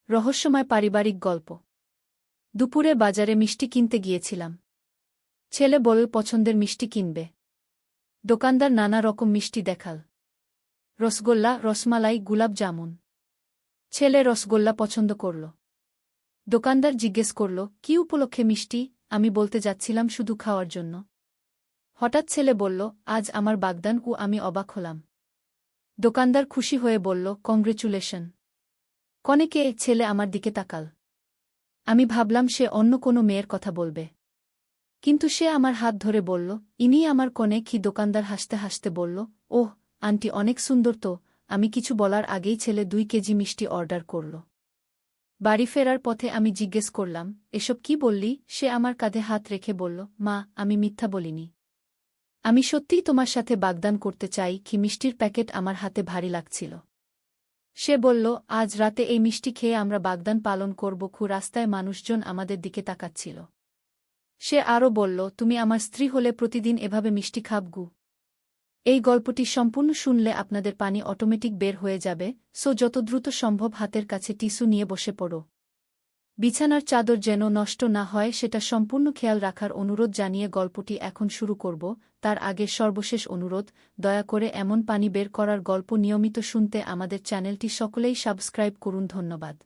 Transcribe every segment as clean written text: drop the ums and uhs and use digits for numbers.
রহস্যময় পারিবারিক গল্প। দুপুরে বাজারে মিষ্টি কিনতে গিয়েছিলাম। ছেলে বলল পছন্দের মিষ্টি কিনবে। দোকানদার নানা রকম মিষ্টি দেখাল, রসগোল্লা, রসমালাই, গুলাব জামুন। ছেলে রসগোল্লা পছন্দ করল। দোকানদার জিজ্ঞেস করল, কি উপলক্ষে মিষ্টি? আমি বলতে যাচ্ছিলাম শুধু খাওয়ার জন্য। হঠাৎ ছেলে বলল, আজ আমার বাগদান। আমি অবাক হলাম। দোকানদার খুশি হয়ে বলল, কংগ্রেচুলেশন। কনে কে? ছেলে আমার দিকে তাকাল। আমি ভাবলাম সে অন্য কোনো মেয়ের কথা বলবে, কিন্তু সে আমার হাত ধরে বলল, ইনিই আমার কনে। কি? দোকানদার হাসতে হাসতে বলল, ওহ আন্টি, অনেক সুন্দর তো। আমি কিছু বলার আগেই ছেলে 2 কেজি মিষ্টি অর্ডার করল। বাড়ি ফেরার পথে আমি জিজ্ঞেস করলাম, এসব কি বললি? সে আমার কাঁধে হাত রেখে বলল, মা, আমি মিথ্যা বলিনি। আমি সত্যিই তোমার সাথে বাগদান করতে চাই। কি? মিষ্টির প্যাকেট আমার হাতে ভারী লাগছিল। সে বলল, আজ রাতে এই মিষ্টি খেয়ে আমরা বাগদান পালন করব। রাস্তায় মানুষজন আমাদের দিকে তাকাচ্ছিল। সে আরও বলল, তুমি আমার স্ত্রী হলে প্রতিদিন এভাবে মিষ্টি খাবগু। এই গল্পটি সম্পূর্ণ শুনলে আপনাদের পানি অটোমেটিক বের হয়ে যাবে, সো যত দ্রুত সম্ভব হাতের কাছে টিস্যু নিয়ে বসে পড়ো। বিছানার চাদর যেন নষ্ট না হয় সেটা সম্পূর্ণ খেয়াল রাখার অনুরোধ জানিয়ে গল্পটি এখন শুরু করব। তার আগে সর্বশেষ অনুরোধ, দয়া করে এমন পানি বের করার গল্প নিয়মিত শুনতে আমাদের চ্যানেলটি সকলেই সাবস্ক্রাইব করুন। ধন্যবাদ।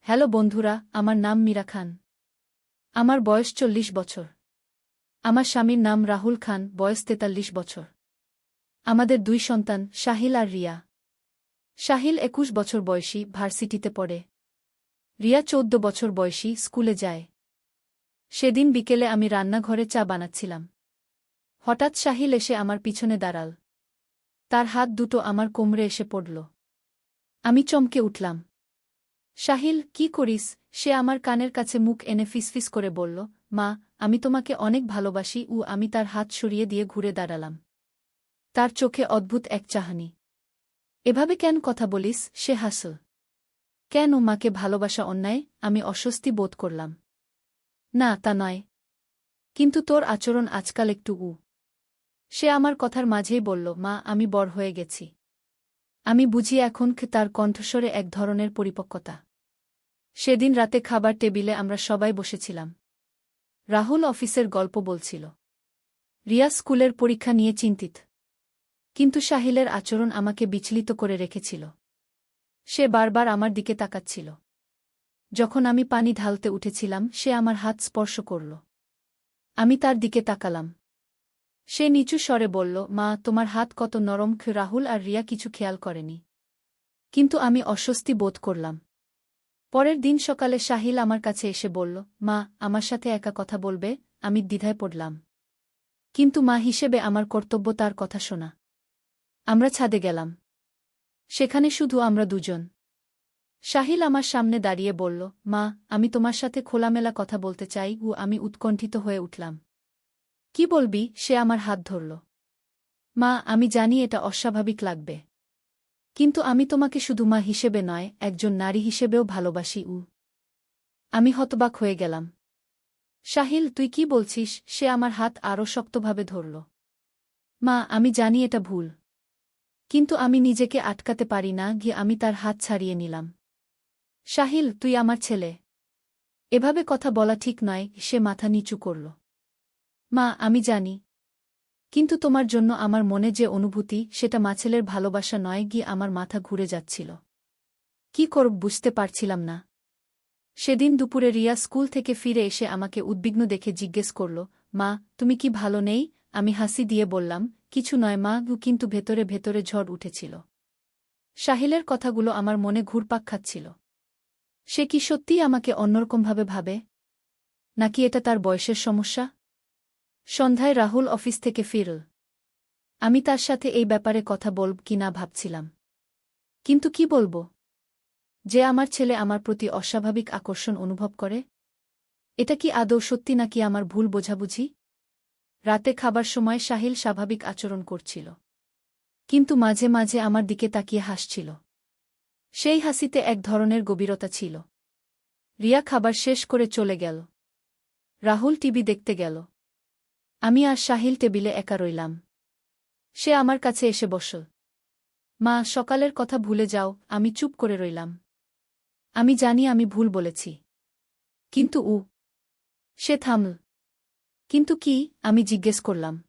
হ্যালো বন্ধুরা, আমার নাম মীরা খান। আমার বয়স 40 বছর। আমার স্বামীর নাম রাহুল খান, বয়স 43 বছর। আমাদের 2 সন্তান, সাহিল আর রিয়া। সাহিল 21 বছর বয়সী, ভার্সিটিতে পড়ে। রিয়া 14 বছর বয়সী, স্কুলে যায়। সেদিন বিকেলে আমি রান্নাঘরে চা বানাচ্ছিলাম। হঠাৎ সাহিল এসে আমার পিছনে দাঁড়াল। তার হাত দুটো আমার কোমরে এসে পড়ল। আমি চমকে উঠলাম। সাহিল, কি করিস? সে আমার কানের কাছে মুখ এনে ফিসফিস করে বলল, মা, আমি তোমাকে অনেক ভালোবাসি। আমি তার হাত সরিয়ে দিয়ে ঘুরে দাঁড়ালাম। তার চোখে অদ্ভুত এক চাহনি। এভাবে কেন কথা বলিস? সে হাসল। কেন? মাকে ভালোবাসা অন্যায়? আমি অস্বস্তি বোধ করলাম। না, তা নয়, কিন্তু তোর আচরণ আজকাল একটু সে আমার কথার মাঝেই বলল, মা, আমি বড় হয়ে গেছি। আমি বুঝি এখন। তার কণ্ঠস্বরে এক ধরনের পরিপক্কতা। সেদিন রাতে খাবার টেবিলে আমরা সবাই বসেছিলাম। রাহুল অফিসের গল্প বলছিল। রিয়া স্কুলের পরীক্ষা নিয়ে চিন্তিত। কিন্তু সাহিলের আচরণ আমাকে বিচলিত করে রেখেছিল। সে বারবার আমার দিকে তাকাচ্ছিল। যখন আমি পানি ঢালতে উঠেছিলাম, সে আমার হাত স্পর্শ করল। আমি তার দিকে তাকালাম। সে নিচু স্বরে বলল, মা, তোমার হাত কত নরম। রাহুল আর রিয়া কিছু খেয়াল করেনি, কিন্তু আমি অস্বস্তি বোধ করলাম। পরের দিন সকালে সাহিল আমার কাছে এসে বলল, মা, আমার সাথে একা কথা বলবে? আমি দ্বিধায় পড়লাম, কিন্তু মা হিসেবে আমার কর্তব্য তার কথা শোনা। আমরা ছাদে গেলাম। সেখানে শুধু আমরা দুজন। সাহিল আমার সামনে দাঁড়িয়ে বলল, মা, আমি তোমার সাথে খোলামেলা কথা বলতে চাই। আমি উৎকণ্ঠিত হয়ে উঠলাম। কি বলবি? সে আমার হাত ধরল। মা, আমি জানি এটা অস্বাভাবিক লাগবে, কিন্তু আমি তোমাকে শুধু মা হিসেবে নয়, একজন নারী হিসেবেও ভালোবাসি। আমি হতবাক হয়ে গেলাম। সাহিল, তুই কি বলছিস? সে আমার হাত আরও শক্তভাবে ধরল। মা, আমি জানি এটা ভুল, কিন্তু আমি নিজেকে আটকাতে পারি না। আমি তার হাত ছাড়িয়ে নিলাম। সাহিল, তুই আমার ছেলে, এভাবে কথা বলা ঠিক নয়। সে মাথা নিচু করল। মা, আমি জানি, কিন্তু তোমার জন্য আমার মনে যে অনুভূতি, সেটা মাছেলের ভালোবাসা নয়। আমার মাথা ঘুরে যাচ্ছিল। কি করব বুঝতে পারছিলাম না। সেদিন দুপুরে রিয়া স্কুল থেকে ফিরে এসে আমাকে উদ্বিগ্ন দেখে জিজ্ঞেস করল, মা, তুমি কি ভালো নেই? আমি হাসি দিয়ে বললাম, কিছু নয় মা। কিন্তু ভেতরে ভেতরে ঝড় উঠেছিল। সাহিলের কথাগুলো আমার মনে ঘুরপাক খাচ্ছিল। সে কি সত্যিই আমাকে অন্যরকমভাবে ভাবে, নাকি এটা তার বয়সের সমস্যা? সন্ধ্যায় রাহুল অফিস থেকে ফিরল। আমি তার সাথে এই ব্যাপারে কথা বলব কি না ভাবছিলাম। কিন্তু কি বলবো? যে আমার ছেলে আমার প্রতি অস্বাভাবিক আকর্ষণ অনুভব করে? এটা কি আদৌ সত্যি নাকি আমার ভুল বোঝাবুঝি? রাতে খাবার সময় সাহিল স্বাভাবিক আচরণ করছিল, কিন্তু মাঝে মাঝে আমার দিকে তাকিয়ে হাসছিল। সেই হাসিতে এক ধরনের গভীরতা ছিল। রিয়া খাবার শেষ করে চলে গেল। রাহুল টিভি দেখতে গেল। আমি আর সাহিল টেবিলে একা রইলাম। সে আমার কাছে এসে বসল। মা, সকালের কথা ভুলে যাও। আমি চুপ করে রইলাম। আমি জানি আমি ভুল বলেছি। কিন্তু সে থামল। কিন্তু কি? আমি জিজ্ঞেস করলাম।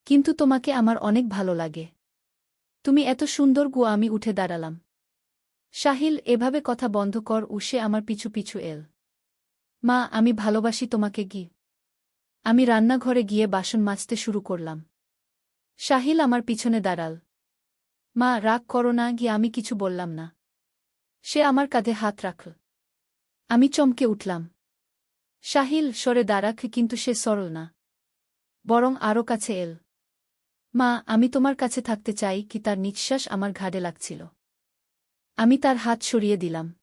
কিন্তু তোমাকে আমার অনেক ভালো লাগে। তুমি এত সুন্দর গো। আমি উঠে দাঁড়ালাম। সাহিল, এভাবে কথা বন্ধ কর। সে আমার পিছু পিছু এল। মা, আমি ভালোবাসি তোমাকে গি। আমি রান্নাঘরে গিয়ে বাসন মাজতে শুরু করলাম। সাহিল আমার পিছনে দাঁড়াল। মা, রাগ করো না গিয়ে। আমি কিছু বললাম না। সে আমার কাঁধে হাত রাখল। আমি চমকে উঠলাম। সাহিল, সরে দাঁড়াক। কিন্তু সে সরল না, বরং আরও কাছে এল। মা, আমি তোমার কাছে থাকতে চাই কি। তার নিঃশ্বাস আমার ঘাড়ে লাগছিল। আমি তার হাত সরিয়ে দিলাম।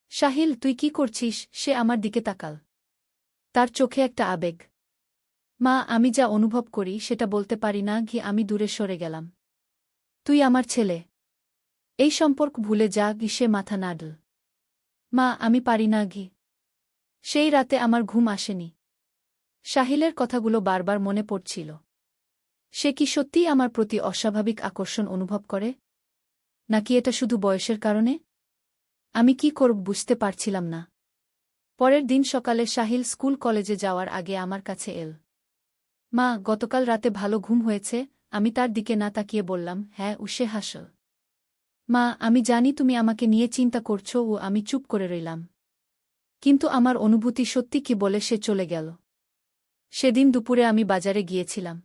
সাহিল, তুই কি করছিস? সে আমার দিকে তাকাল। তার চোখে একটা আবেগ। মা, আমি যা অনুভব করি সেটা বলতে পারি না ঘি। আমি দূরে সরে গেলাম। তুই আমার ছেলে। এই সম্পর্ক ভুলে যা ঘি। সে মাথা নাড়ল। মা, আমি পারি না ঘি। সেই রাতে আমার ঘুম আসেনি। সাহিলের কথাগুলো বারবার মনে পড়ছিল। সে কি সত্যিই আমার প্রতি অস্বাভাবিক আকর্ষণ অনুভব করে? নাকি এটা শুধু বয়সের কারণে? আমি কি করব বুঝতে পারছিলাম না। পরের দিন সকালে সাহিল স্কুল কলেজে যাওয়ার আগে আমার কাছে এল। মা, গতকাল রাতে ভালো ঘুম হয়েছে? আমি তার দিকে না তাকিয়ে বললাম, হ্যাঁ। সে হাসল। মা, আমি জানি তুমি আমাকে নিয়ে চিন্তা করছো। আমি চুপ করে রইলাম। কিন্তু আমার অনুভূতি সত্যি কি বলে সে চলে গেল। সেদিন দুপুরে আমি বাজারে গিয়েছিলাম।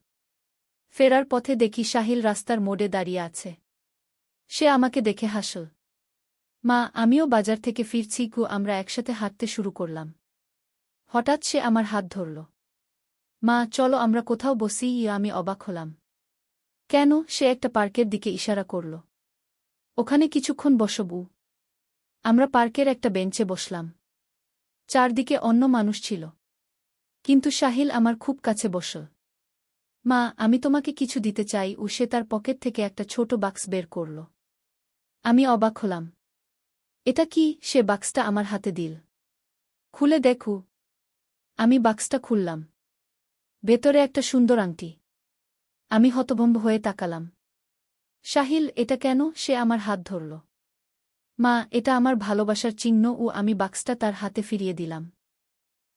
ফেরার পথে দেখি সাহিল রাস্তার মোড়ে দাঁড়িয়ে আছে। সে আমাকে দেখে হাসল। মা, আমিও বাজার থেকে ফিরছি। আমরা একসাথে হাঁটতে শুরু করলাম। হঠাৎ সে আমার হাত ধরল। মা, চলো আমরা কোথাও বসি। আমি অবাক হলাম। কেন? সে একটা পার্কের দিকে ইশারা করল। ওখানে কিছুক্ষণ বসবু। আমরা পার্কের একটা বেঞ্চে বসলাম। চারদিকে অন্য মানুষ ছিল। কিন্তু সাহিল আমার খুব কাছে বসল। মা, আমি তোমাকে কিছু দিতে চাই। সে তার পকেট থেকে একটা ছোট বাক্স বের করল। আমি অবাক হলাম। এটা কি? সে বাক্সটা আমার হাতে দিল। খুলে দেখু। আমি বাক্সটা খুললাম। ভেতরে একটা সুন্দর আংটি। আমি হতভম্ব হয়ে তাকালাম। সাহিল, এটা কেন? সে আমার হাত ধরল। মা, এটা আমার ভালোবাসার চিহ্ন। আমি বাক্সটা তার হাতে ফিরিয়ে দিলাম।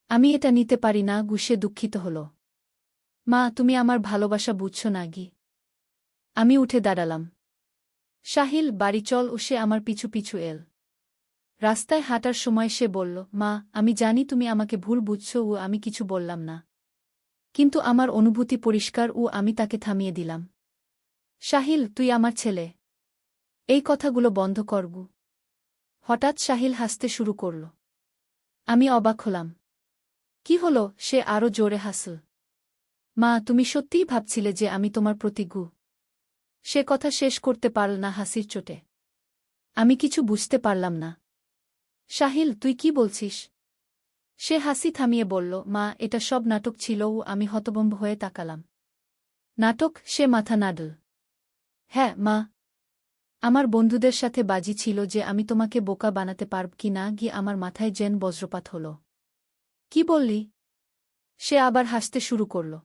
আমি এটা নিতে পারি না। সে দুঃখিত হল। মা, তুমি আমার ভালোবাসা বুঝছো না গি। আমি উঠে দাঁড়ালাম। সাহিল, বাড়ি চল। সে আমার পিছু পিছু এল। রাস্তায় হাঁটার সময় সে বলল, মা, আমি জানি তুমি আমাকে ভুল বুঝছো। আমি কিছু বললাম না। কিন্তু আমার অনুভূতি পরিষ্কার। আমি তাকে থামিয়ে দিলাম। সাহিল, তুই আমার ছেলে। এই কথাগুলো বন্ধ করবু। হঠাৎ সাহিল হাসতে শুরু করল। আমি অবাক হলাম। কি হলো? সে আরও জোরে হাসল। মা, তুমি সত্যিই ভাবছিলে যে আমি তোমার প্রতি গু? সে কথা শেষ করতে পারল না হাসির চোটে। আমি কিছু বুঝতে পারলাম না। সাহিল, তুই কি বলছিস? সে হাসি থামিয়ে বলল, মা, এটা সব নাটক ছিল। আমি হতভম্ব হয়ে তাকালাম। নাটক? সে মাথা নাড়ল। হ্যাঁ মা। আমার বন্ধুদের সাথে বাজি ছিল যে আমি তোমাকে বোকা বানাতে পারব কি না। আমার মাথায় যেন বজ্রপাত হল। কি বললি? সে আবার হাসতে শুরু করল।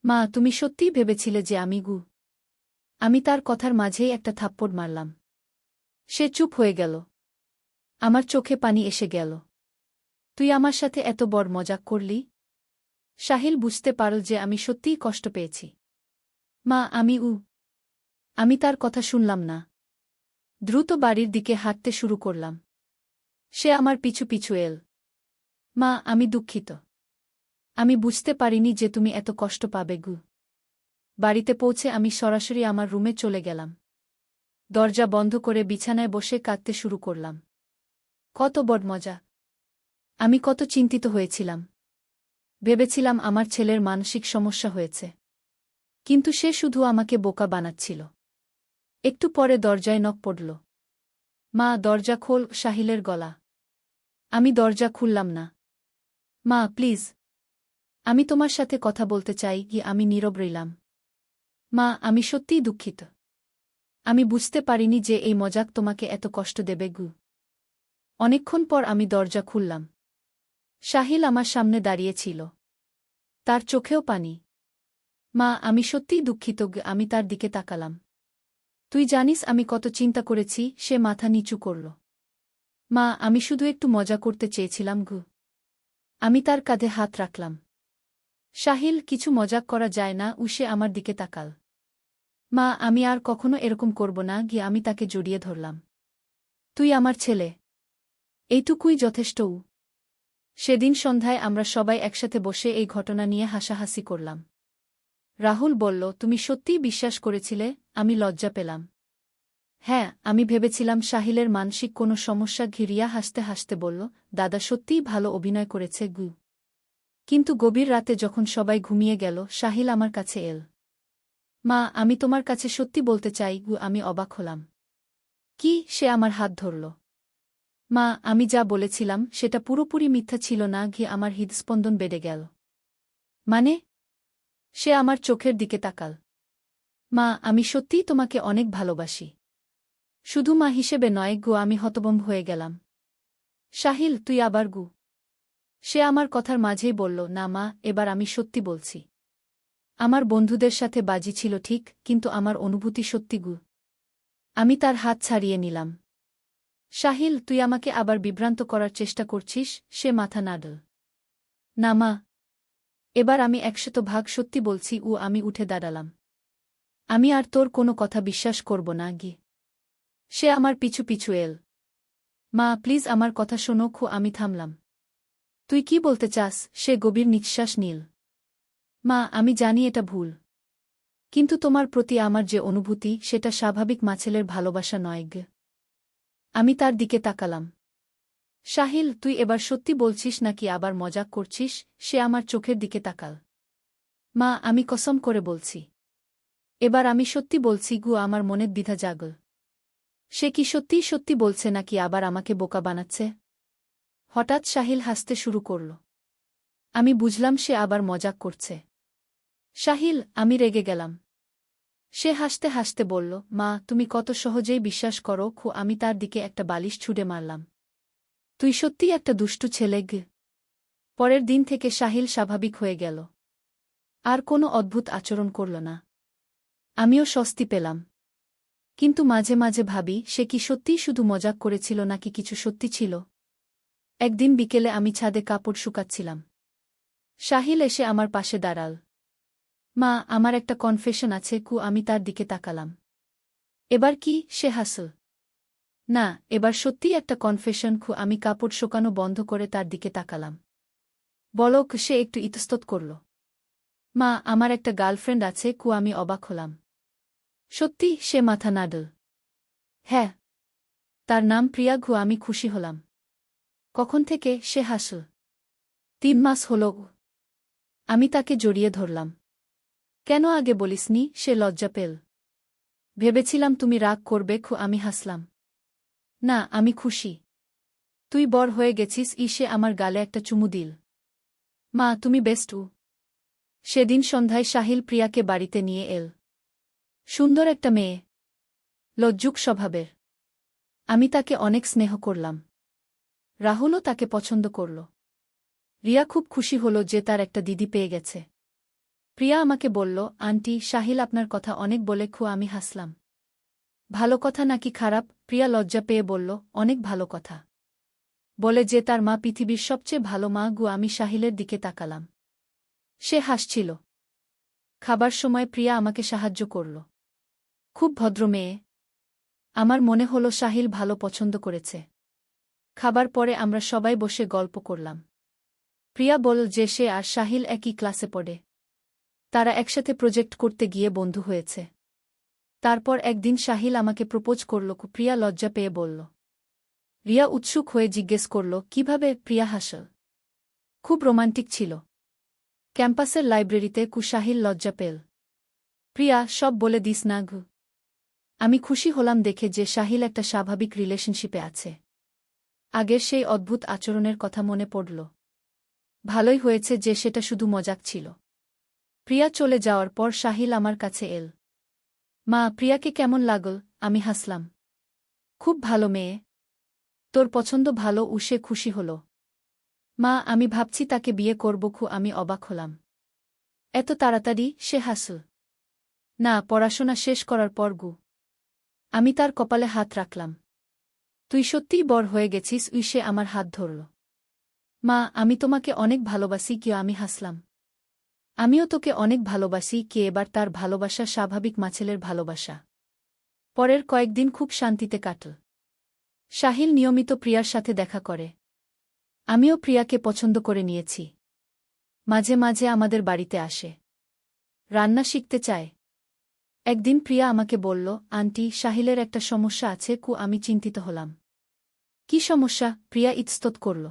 মা, তুমি সত্যিই ভেবেছিলে যে আমি গু? আমি তার কথার মাঝেই একটা থাপ্পড় মারলাম। সে চুপ হয়ে গেল। আমার চোখে পানি এসে গেল। তুই আমার সাথে এত বড় মজাক করলি? সাহিল বুঝতে পারল যে আমি সত্যিই কষ্ট পেয়েছি। মা, আমি তার কথা শুনলাম না। দ্রুত বাড়ির দিকে হাঁটতে শুরু করলাম। সে আমার পিছু পিছু এল। মা, আমি দুঃখিত। আমি বুঝতে পারিনি যে তুমি এত কষ্ট পাবে গু। বাড়িতে পৌঁছে আমি সরাসরি আমার রুমে চলে গেলাম। দরজা বন্ধ করে বিছানায় বসে কাঁদতে শুরু করলাম। কত বড় মজা! আমি কত চিন্তিত হয়েছিলাম। ভেবেছিলাম আমার ছেলের মানসিক সমস্যা হয়েছে। কিন্তু সে শুধু আমাকে বোকা বানাচ্ছিল। একটু পরে দরজায় নক পড়ল। মা, দরজা খোল। সাহিলের গলা। আমি দরজা খুললাম না। মা, প্লিজ। আমি তোমার সাথে কথা বলতে চাই। আমি নীরব রইলাম। মা, আমি সত্যিই দুঃখিত। আমি বুঝতে পারিনি যে এই মজাক তোমাকে এত কষ্ট দেবে গু। অনেকক্ষণ পর আমি দরজা খুললাম। সাহিল আমার সামনে দাঁড়িয়েছিল। তার চোখেও পানি। মা, আমি সত্যিই দুঃখিত। আমি তার দিকে তাকালাম। তুই জানিস আমি কত চিন্তা করেছি। সে মাথা নিচু করল। মা, আমি শুধু একটু মজা করতে চেয়েছিলাম গু। আমি তার কাঁধে হাত রাখলাম। সাহিল, কিছু মজাক করা যায় না। সে আমার দিকে তাকাল। মা, আমি আর কখনো এরকম করব না। গিয়ে আমি তাকে জড়িয়ে ধরলাম। তুই আমার ছেলে, এইটুকুই যথেষ্ট। সেদিন সন্ধ্যায় আমরা সবাই একসাথে বসে এই ঘটনা নিয়ে হাসাহাসি করলাম। রাহুল বলল, তুমি সত্যিই বিশ্বাস করেছিলে? আমি লজ্জা পেলাম। হ্যাঁ, আমি ভেবেছিলাম সাহিলের মানসিক কোনো সমস্যা। ঘিরিয়া হাসতে হাসতে বলল, দাদা সত্যিই ভালো অভিনয় করেছে গু। কিন্তু গভীর রাতে যখন সবাই ঘুমিয়ে গেল, সাহিল আমার কাছে এল। মা, আমি তোমার কাছে সত্যি বলতে চাই গু। আমি অবাক হলাম। কি? সে আমার হাত ধরল। মা, আমি যা বলেছিলাম সেটা পুরোপুরি মিথ্যা ছিল না। আমার হৃদস্পন্দন বেড়ে গেল। মানে? সে আমার চোখের দিকে তাকাল। মা, আমি সত্যিই তোমাকে অনেক ভালোবাসি। শুধু মা হিসেবে নয় গু। আমি হতভম্ব হয়ে গেলাম। সাহিল, তুই আবার গু। সে আমার কথার মাঝেই বলল, না মা, এবার আমি সত্যি বলছি। আমার বন্ধুদের সাথে বাজি ছিল ঠিক, কিন্তু আমার অনুভূতি সত্যি গু। আমি তার হাত ছাড়িয়ে নিলাম। সাহিল, তুই আমাকে আবার বিভ্রান্ত করার চেষ্টা করছিস। সে মাথা নাড়ল। না মা, এবার আমি 100% সত্যি বলছি। আমি উঠে দাঁড়ালাম। আমি আর তোর কোনো কথা বিশ্বাস করব না গি। সে আমার পিছু পিছু এল। মা, প্লিজ আমার কথা শোনো। আমি থামলাম। তুই কি বলতে চাস? সে গভীর নিঃশ্বাস নিল। মা, আমি জানি এটা ভুল। কিন্তু তোমার প্রতি আমার যে অনুভূতি, সেটা স্বাভাবিক মাছেলের ভালোবাসা নয় গে। আমি তার দিকে তাকালাম। সাহিল, তুই এবার সত্যি বলছিস নাকি আবার মজাক করছিস? সে আমার চোখের দিকে তাকাল। মা, আমি কসম করে বলছি। এবার আমি সত্যি বলছি গু। আমার মনের দ্বিধা জাগল। সে কি সত্যিই সত্যি বলছে নাকি আবার আমাকে বোকা বানাচ্ছে? হঠাৎ সাহিল হাসতে শুরু করল। আমি বুঝলাম সে আবার মজাক করছে। সাহিল, আমি রেগে গেলাম। সে হাসতে হাসতে বলল, মা, তুমি কত সহজেই বিশ্বাস করো। আমি তার দিকে একটা বালিশ ছুঁড়ে মারলাম। তুই সত্যিই একটা দুষ্টু ছেলে গে। পরের দিন থেকে সাহিল স্বাভাবিক হয়ে গেল। আর কোনো অদ্ভুত আচরণ করল না। আমিও স্বস্তি পেলাম। কিন্তু মাঝে মাঝে ভাবি, সে কি সত্যিই শুধু মজাক করেছিল নাকি কিছু সত্যি ছিল? একদিন বিকেলে আমি ছাদে কাপড় শুকাচ্ছিলাম। সাহিল এসে আমার পাশে দাঁড়াল। মা, আমার একটা কনফেশন আছে। আমি তার দিকে তাকালাম। এবার কি? সে হাসল। না, এবার সত্যিই একটা কনফেশন। আমি কাপড় শুকানো বন্ধ করে তার দিকে তাকালাম। বলক। সে একটু ইতস্তত করল। মা, আমার একটা গার্লফ্রেন্ড আছে। আমি অবাক হলাম। সত্যি? সে মাথা নাড়ল। হ্যাঁ। তার নাম প্রিয়া। আমি খুশি হলাম। কখন থেকে? সে হাসল। 3 মাস হল। আমি তাকে জড়িয়ে ধরলাম। কেন আগে বলিসনি? সে লজ্জা পেল। ভেবেছিলাম তুমি রাগ করবে। আমি হাসলাম। না, আমি খুশি। তুই বড় হয়ে গেছিস। সে আমার গালে একটা চুমু দিল। মা, তুমি বেস্ট। সেদিন সন্ধ্যায় সাহিল প্রিয়াকে বাড়িতে নিয়ে এল। সুন্দর একটা মেয়ে, লজ্জুক স্বভাবের। আমি তাকে অনেক স্নেহ করলাম। রাহুলও তাকে পছন্দ করল। রিয়া খুব খুশি হল যে তার একটা দিদি পেয়ে গেছে। প্রিয়া আমাকে বলল, আন্টি, সাহিল আপনার কথা অনেক বলে। আমি হাসলাম। ভালো কথা নাকি খারাপ? প্রিয়া লজ্জা পেয়ে বলল, অনেক ভালো কথা। বলে যে তার মা পৃথিবীর সবচেয়ে ভালো মা। আমি সাহিলের দিকে তাকালাম। সে হাসছিল। খাবার সময় প্রিয়া আমাকে সাহায্য করল। খুব ভদ্র মেয়ে। আমার মনে হলো সাহিল ভালো পছন্দ করেছে। খাবার পরে আমরা সবাই বসে গল্প করলাম। প্রিয়া বলল যে সে আর সাহিল একই ক্লাসে পড়ে। তারা একসাথে প্রজেক্ট করতে গিয়ে বন্ধু হয়েছে। তারপর একদিন সাহিল আমাকে প্রপোজ করল। প্রিয়া লজ্জা পেয়ে বলল। রিয়া উৎসুক হয়ে জিজ্ঞেস করল, কিভাবে? প্রিয়া হাসল। খুব রোমান্টিক ছিল। ক্যাম্পাসের লাইব্রেরিতে। সাহিল লজ্জা পেল। প্রিয়া, সব বলে দিস না গু। আমি খুশি হলাম দেখে যে সাহিল একটা স্বাভাবিক রিলেশনশিপে আছে। আগের সেই অদ্ভুত আচরণের কথা মনে পড়ল। ভালোই হয়েছে যে সেটা শুধু মজাক ছিল। প্রিয়া চলে যাওয়ার পর সাহিল আমার কাছে এল। মা, প্রিয়াকে কেমন লাগল? আমি হাসলাম। খুব ভালো মেয়ে। তোর পছন্দ ভালো। সে খুশি হল। মা, আমি ভাবছি তাকে বিয়ে করব। আমি অবাক হলাম। এত তাড়াতাড়ি? সে হাসল। না, পড়াশোনা শেষ করার পর গু। আমি তার কপালে হাত রাখলাম। তুই সত্যিই বড় হয়ে গেছিস। সে আমার হাত ধরল। মা, আমি তোমাকে অনেক ভালোবাসি। কেউ আমি হাসলাম। আমিও তোকে অনেক ভালোবাসি। কে এবার তার ভালোবাসা স্বাভাবিক মাছেলের ভালোবাসা। পরের কয়েকদিন খুব শান্তিতে কাটল। সাহিল নিয়মিত প্রিয়ার সাথে দেখা করে। আমিও প্রিয়াকে পছন্দ করে নিয়েছি। মাঝে মাঝে আমাদের বাড়িতে আসে। রান্না শিখতে চায়। একদিন প্রিয়া আমাকে বলল, আন্টি, সাহিলের একটা সমস্যা আছে। আমি চিন্তিত হলাম। কি সমস্যা? প্রিয়া ইতস্তত করল।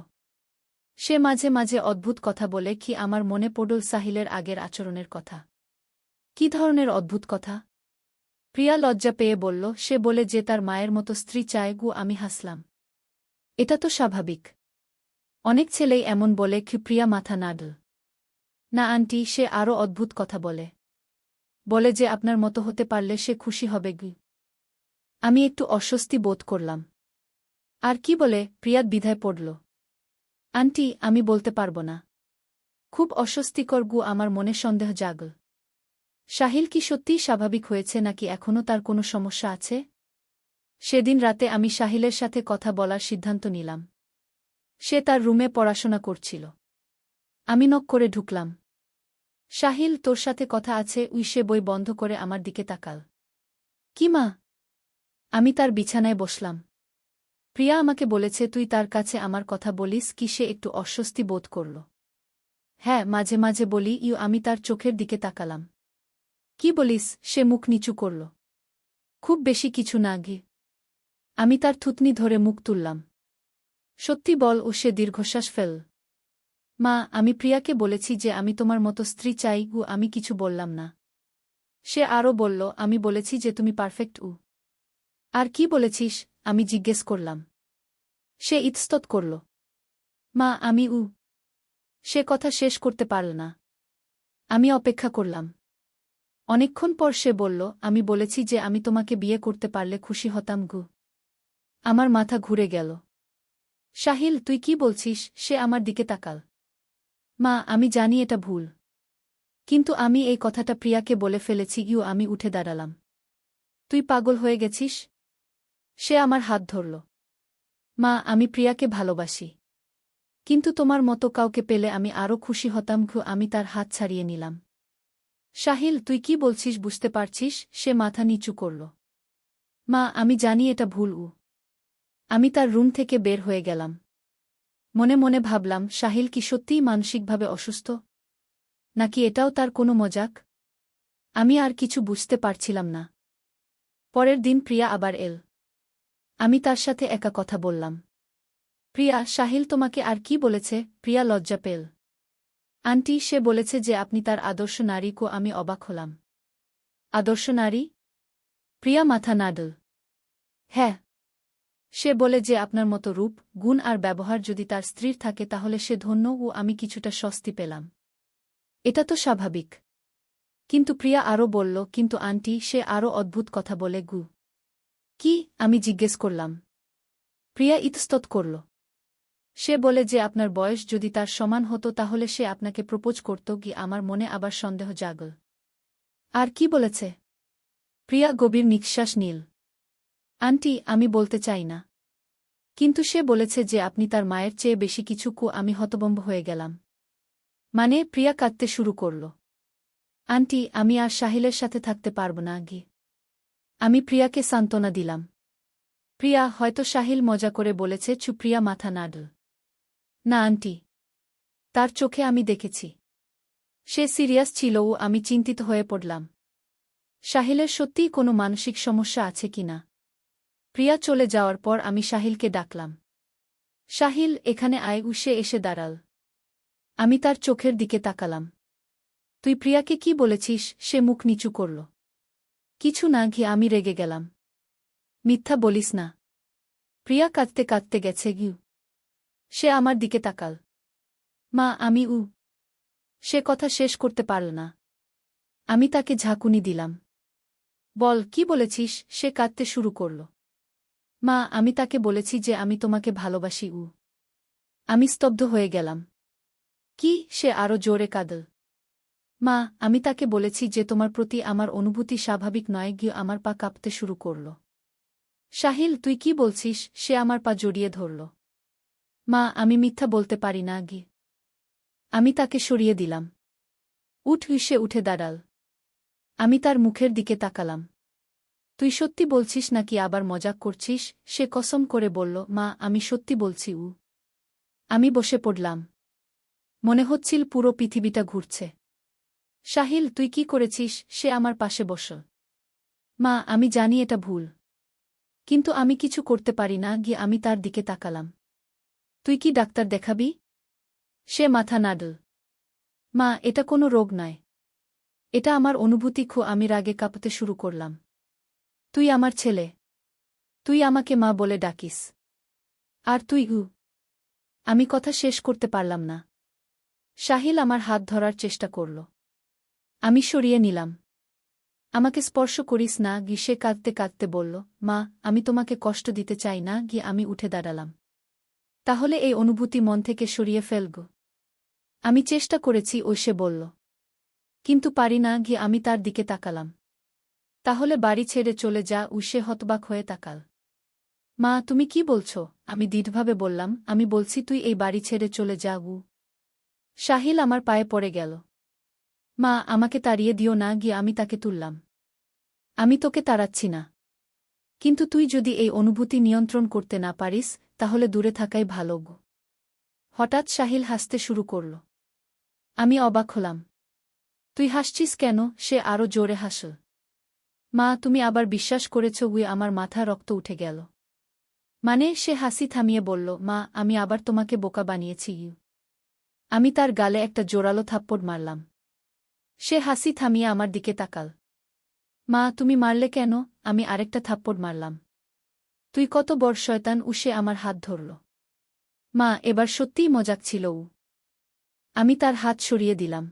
সে মাঝে মাঝে অদ্ভুত কথা বলে। কি আমার মনে পড়ল সাহিলের আগের আচরণের কথা। কি ধরনের অদ্ভুত কথা? প্রিয়া লজ্জা পেয়ে বলল, সে বলে যে তার মায়ের মতো স্ত্রী চায়। আমি হাসলাম। এটা তো স্বাভাবিক। অনেক ছেলেই এমন বলে। প্রিয়া মাথা নাড়ল। না আন্টি, সে আরও অদ্ভুত কথা বলে। বলে যে আপনার মতো হতে পারলে সে খুশি হবে। আমি একটু অস্বস্তি বোধ করলাম। আর কি বলে? প্রিয়া দ্বিধায় পড়ল। আন্টি, আমি বলতে পারব না। খুব অস্বস্তিকর। আমার মনে সন্দেহ জাগল। সাহিল কি সত্যিই স্বাভাবিক হয়েছে নাকি এখনও তার কোনো সমস্যা আছে? সেদিন রাতে আমি সাহিলের সাথে কথা বলার সিদ্ধান্ত নিলাম। সে তার রুমে পড়াশোনা করছিল। আমি নক করে ঢুকলাম। সাহিল, তোর সাথে কথা আছে। সে বই বন্ধ করে আমার দিকে তাকাল। কি মা? আমি তার বিছানায় বসলাম। প্রিয়া আমাকে বলেছে তুই তার কাছে আমার কথা বলিস। কি? সে একটু অস্বস্তি বোধ করল। হ্যাঁ, মাঝে মাঝে বলি। আমি তার চোখের দিকে তাকালাম। কি বলিস? সে মুখ নিচু করল। খুব বেশি কিছু না। আমি তার থুতনি ধরে মুখ তুললাম। সত্যি বল। সে দীর্ঘশ্বাস ফেল। মা, আমি প্রিয়াকে বলেছি যে আমি তোমার মতো স্ত্রী চাই। আমি কিছু বললাম না। সে আরও বলল, আমি বলেছি যে তুমি পারফেক্ট। আর কি বলেছিস? আমি জিজ্ঞেস করলাম। সে ইতস্তত করল। মা, আমি সে কথা শেষ করতে পারল না। আমি অপেক্ষা করলাম। অনেকক্ষণ পর সে বলল, আমি বলেছি যে আমি তোমাকে বিয়ে করতে পারলে খুশি হতাম। আমার মাথা ঘুরে গেল। সাহিল, তুই কি বলছিস? সে আমার দিকে তাকাল। মা, আমি জানি এটা ভুল। কিন্তু আমি এই কথাটা প্রিয়াকে বলে ফেলেছি। আমি উঠে দাঁড়ালাম। তুই পাগল হয়ে গেছিস? সে আমার হাত ধরল। মা, আমি প্রিয়াকে ভালোবাসি। কিন্তু তোমার মতো কাউকে পেলে আমি আরও খুশি হতাম। আমি তার হাত ছাড়িয়ে নিলাম। সাহিল, তুই কি বলছিস বুঝতে পারছিস? সে মাথা নিচু করল। মা, আমি জানি এটা ভুল। আমি তার রুম থেকে বের হয়ে গেলাম। মনে মনে ভাবলাম, সাহিল কি সত্যিই মানসিকভাবে অসুস্থ? নাকি এটাও তার কোনো মজাক? আমি আর কিছু বুঝতে পারছিলাম না। পরের দিন প্রিয়া আবার এল। আমি তার সাথে একা কথা বললাম। প্রিয়া, সাহিল তোমাকে আর কি বলেছে? প্রিয়া লজ্জা পেল। আন্টি, সে বলেছে যে আপনি তার আদর্শ নারী। আমি অবাক হলাম। আদর্শ নারী? প্রিয়া মাথা নাড়ল। হ্যাঁ। সে বলে যে আপনার মতো রূপ, গুণ আর ব্যবহার যদি তার স্ত্রীর থাকে তাহলে সে ধন্য। আমি কিছুটা স্বস্তি পেলাম। এটা তো স্বাভাবিক। কিন্তু প্রিয়া আরও বলল, কিন্তু আন্টি, সে আরও অদ্ভুত কথা বলে। কি? আমি জিজ্ঞেস করলাম। প্রিয়া ইতস্তত করল। সে বলে যে আপনার বয়স যদি তার সমান হতো তাহলে সে আপনাকে প্রপোজ করত। আমার মনে আবার সন্দেহ জাগল। আর কি বলেছে? প্রিয়া গভীর নিঃশ্বাস নিল। আন্টি, আমি বলতে চাই না। কিন্তু সে বলেছে যে আপনি তার মায়ের চেয়ে বেশি কিছু। আমি হতভম্ব হয়ে গেলাম। মানে? প্রিয়া কাঁদতে শুরু করল। আন্টি, আমি আর সাহিলের সাথে থাকতে পারব না। আমি প্রিয়াকে সান্ত্বনা দিলাম। প্রিয়া, হয়তো সাহিল মজা করে বলেছে। প্রিয়া মাথা নাড়ল। না আন্টি। তার চোখে আমি দেখেছি। সে সিরিয়াস ছিল। আমি চিন্তিত হয়ে পড়লাম। সাহিলের সত্যিই কোনো মানসিক সমস্যা আছে কিনা। প্রিয়া চলে যাওয়ার পর আমি সাহিলকে ডাকলাম। সাহিল, এখানে আয়। সে এসে দাঁড়াল। আমি তার চোখের দিকে তাকালাম। তুই প্রিয়াকে কি বলেছিস? সে মুখ নিচু করল। কিছু না। আমি রেগে গেলাম। মিথ্যা বলিস না। প্রিয়া কাঁদতে কাঁদতে গেছে। সে আমার দিকে তাকাল। মা, আমি সে কথা শেষ করতে পারল না। আমি তাকে ঝাঁকুনি দিলাম। বল, কি বলেছিস? সে কাঁদতে শুরু করল। মা, আমি তাকে বলেছি যে আমি তোমাকে ভালোবাসি। আমি স্তব্ধ হয়ে গেলাম। কি? সে আরও জোরে কাঁদল। মা, আমি তাকে বলেছি যে তোমার প্রতি আমার অনুভূতি স্বাভাবিক নয়। আমার পা কাঁপতে শুরু করল। সাহিল, তুই কি বলছিস? সে আমার পা জড়িয়ে ধরল। মা, আমি মিথ্যা বলতে পারি না গি। আমি তাকে সরিয়ে দিলাম। সে উঠে দাঁড়াল। আমি তার মুখের দিকে তাকালাম। তুই সত্যি বলছিস নাকি আবার মজাক করছিস? সে কসম করে বলল, মা, আমি সত্যি বলছি। আমি বসে পড়লাম। মনে হচ্ছিল পুরো পৃথিবীটা ঘুরছে। সাহিল, তুই কি করেছিস? সে আমার পাশে বসল। মা, আমি জানি এটা ভুল। কিন্তু আমি কিছু করতে পারি না গিয়ে আমি তার দিকে তাকালাম। তুই কি ডাক্তার দেখাবি? সে মাথা নাড়ল। মা, এটা কোনো রোগ নয়। এটা আমার অনুভূতি। আমি রাগে কাঁপতে শুরু করলাম। তুই আমার ছেলে। তুই আমাকে মা বলে ডাকিস। আর তুই আমি কথা শেষ করতে পারলাম না। সাহিল আমার হাত ধরার চেষ্টা করল। আমি সরিয়ে নিলাম। আমাকে স্পর্শ করিস না গি, সে কাঁদতে কাঁদতে বলল। মা, আমি তোমাকে কষ্ট দিতে চাই না গিয়ে আমি উঠে দাঁড়ালাম। তাহলে এই অনুভূতি মন থেকে সরিয়ে ফেলগ। আমি চেষ্টা করেছি, সে বলল। কিন্তু পারি না গিয়ে আমি তার দিকে তাকালাম। তাহলে বাড়ি ছেড়ে চলে যা। সে হতবাক হয়ে তাকাল। মা, তুমি কি বলছ? আমি দৃঢ়ভাবে বললাম, আমি বলছি তুই এই বাড়ি ছেড়ে চলে যা। সাহিল আমার পায়ে পড়ে গেল। মা, আমাকে তাড়িয়ে দিও না গিয়ে আমি তাকে তুললাম। আমি তোকে তাড়াচ্ছি না। কিন্তু তুই যদি এই অনুভূতি নিয়ন্ত্রণ করতে না পারিস, তাহলে দূরে থাকাই ভালো। হঠাৎ সাহিল হাসতে শুরু করল। আমি অবাক হলাম। তুই হাসছিস কেন? সে আরও জোরে হাসল। মা, তুমি আবার বিশ্বাস করেছ? আমার মাথা রক্ত উঠে গেল। মানে? সে হাসি থামিয়ে বলল, মা, আমি আবার তোমাকে বোকা বানিয়েছি। আমি তার গালে একটা জোরালো থাপ্পড় মারলাম। সে হাসি থামিয়ে আমার দিকে তাকাল। মা, তুমি মারলে কেন? আমি আরেকটা থাপ্পড় মারলাম। তুই কত বড় শয়তান! সে আমার হাত ধরল। মা, এবার সত্যিই মজাক ছিল। আমি তার হাত সরিয়ে দিলাম।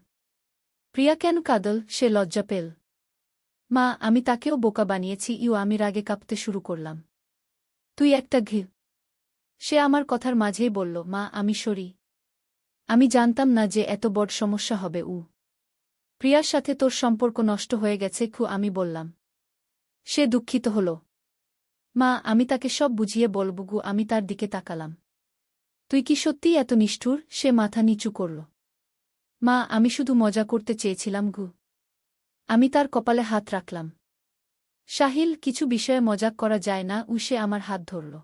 প্রিয়া কেন কাঁদল? সে লজ্জা পেল। মা, আমি তাকেও বোকা বানিয়েছি। আমি রাগে কাঁপতে শুরু করলাম। তুই একটা ঘি। সে আমার কথার মাঝেই বলল, মা, আমি সরি। আমি জানতাম না যে এত বড় সমস্যা হবে। প্রিয়ার সাথে তোর সম্পর্ক নষ্ট হয়ে গেছে। আমি বললাম। সে দুঃখিত হল। মা, আমি তাকে সব বুঝিয়ে বলব। আমি তার দিকে তাকালাম। তুই কি সত্যিই এত নিষ্ঠুর? সে মাথা নিচু করল। মা, আমি শুধু মজা করতে চেয়েছিলাম। আমি তার কপালে হাত রাখলাম। সাহিল, কিছু বিষয়ে মজাক করা যায় না। সে আমার হাত ধরল।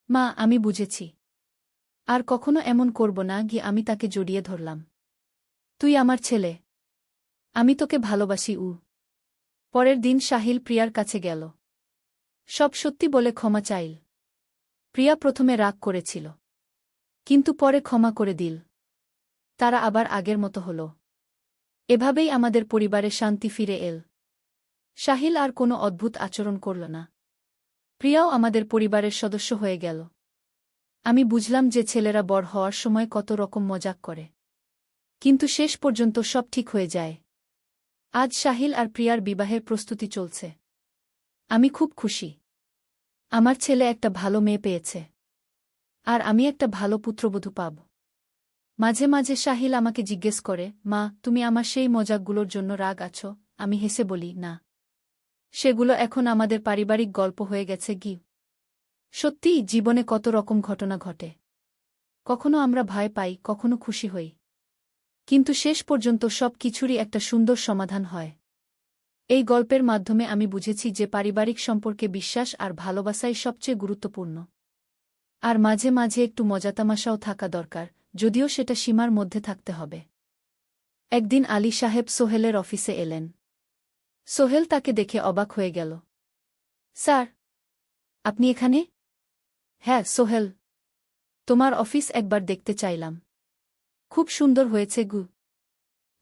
মা, আমি বুঝেছি। আর কখনো এমন করব না গিয়ে আমি তাকে জড়িয়ে ধরলাম। তুই আমার ছেলে। আমি তোকে ভালোবাসি। পরের দিন সাহিল প্রিয়ার কাছে গেল। সব সত্যি বলে ক্ষমা চাইল। প্রিয়া প্রথমে রাগ করেছিল, কিন্তু পরে ক্ষমা করে দিল। তারা আবার আগের মতো হল। এভাবেই আমাদের পরিবারে শান্তি ফিরে এল। সাহিল আর কোনো অদ্ভুত আচরণ করল না। প্রিয়াও আমাদের পরিবারের সদস্য হয়ে গেল। আমি বুঝলাম যে ছেলেরা বড় হওয়ার সময় কত রকম মজাক করে, কিন্তু শেষ পর্যন্ত সব ঠিক হয়ে যায়। আজ সাহিল আর প্রিয়ার বিবাহের প্রস্তুতি চলছে। আমি খুব খুশি। আমার ছেলে একটা ভালো মেয়ে পেয়েছে, আর আমি একটা ভালো পুত্রবধূ পাব। মাঝে মাঝে সাহিল আমাকে জিজ্ঞেস করে, মা, তুমি আমার সেই মজাকগুলোর জন্য রাগ আছো? আমি হেসে বলি, না। সেগুলো এখন আমাদের পারিবারিক গল্প হয়ে গেছে। সত্যিই জীবনে কত রকম ঘটনা ঘটে। কখনো আমরা ভয় পাই, কখনো খুশি হই, কিন্তু শেষ পর্যন্ত সব কিছুরই একটা সুন্দর সমাধান হয়। এই গল্পের মাধ্যমে আমি বুঝেছি যে পারিবারিক সম্পর্কে বিশ্বাস আর ভালোবাসাই সবচেয়ে গুরুত্বপূর্ণ। আর মাঝে মাঝে একটু মজাতামাশাও থাকা দরকার, যদিও সেটা সীমার মধ্যে থাকতে হবে। একদিন আলী সাহেব সোহেলের অফিসে এলেন। সোহেল তাকে দেখে অবাক হয়ে গেল। স্যার, আপনি এখানে? হ্যাঁ সোহেল, তোমার অফিস একবার দেখতে চাইলাম। খুব সুন্দর হয়েছে।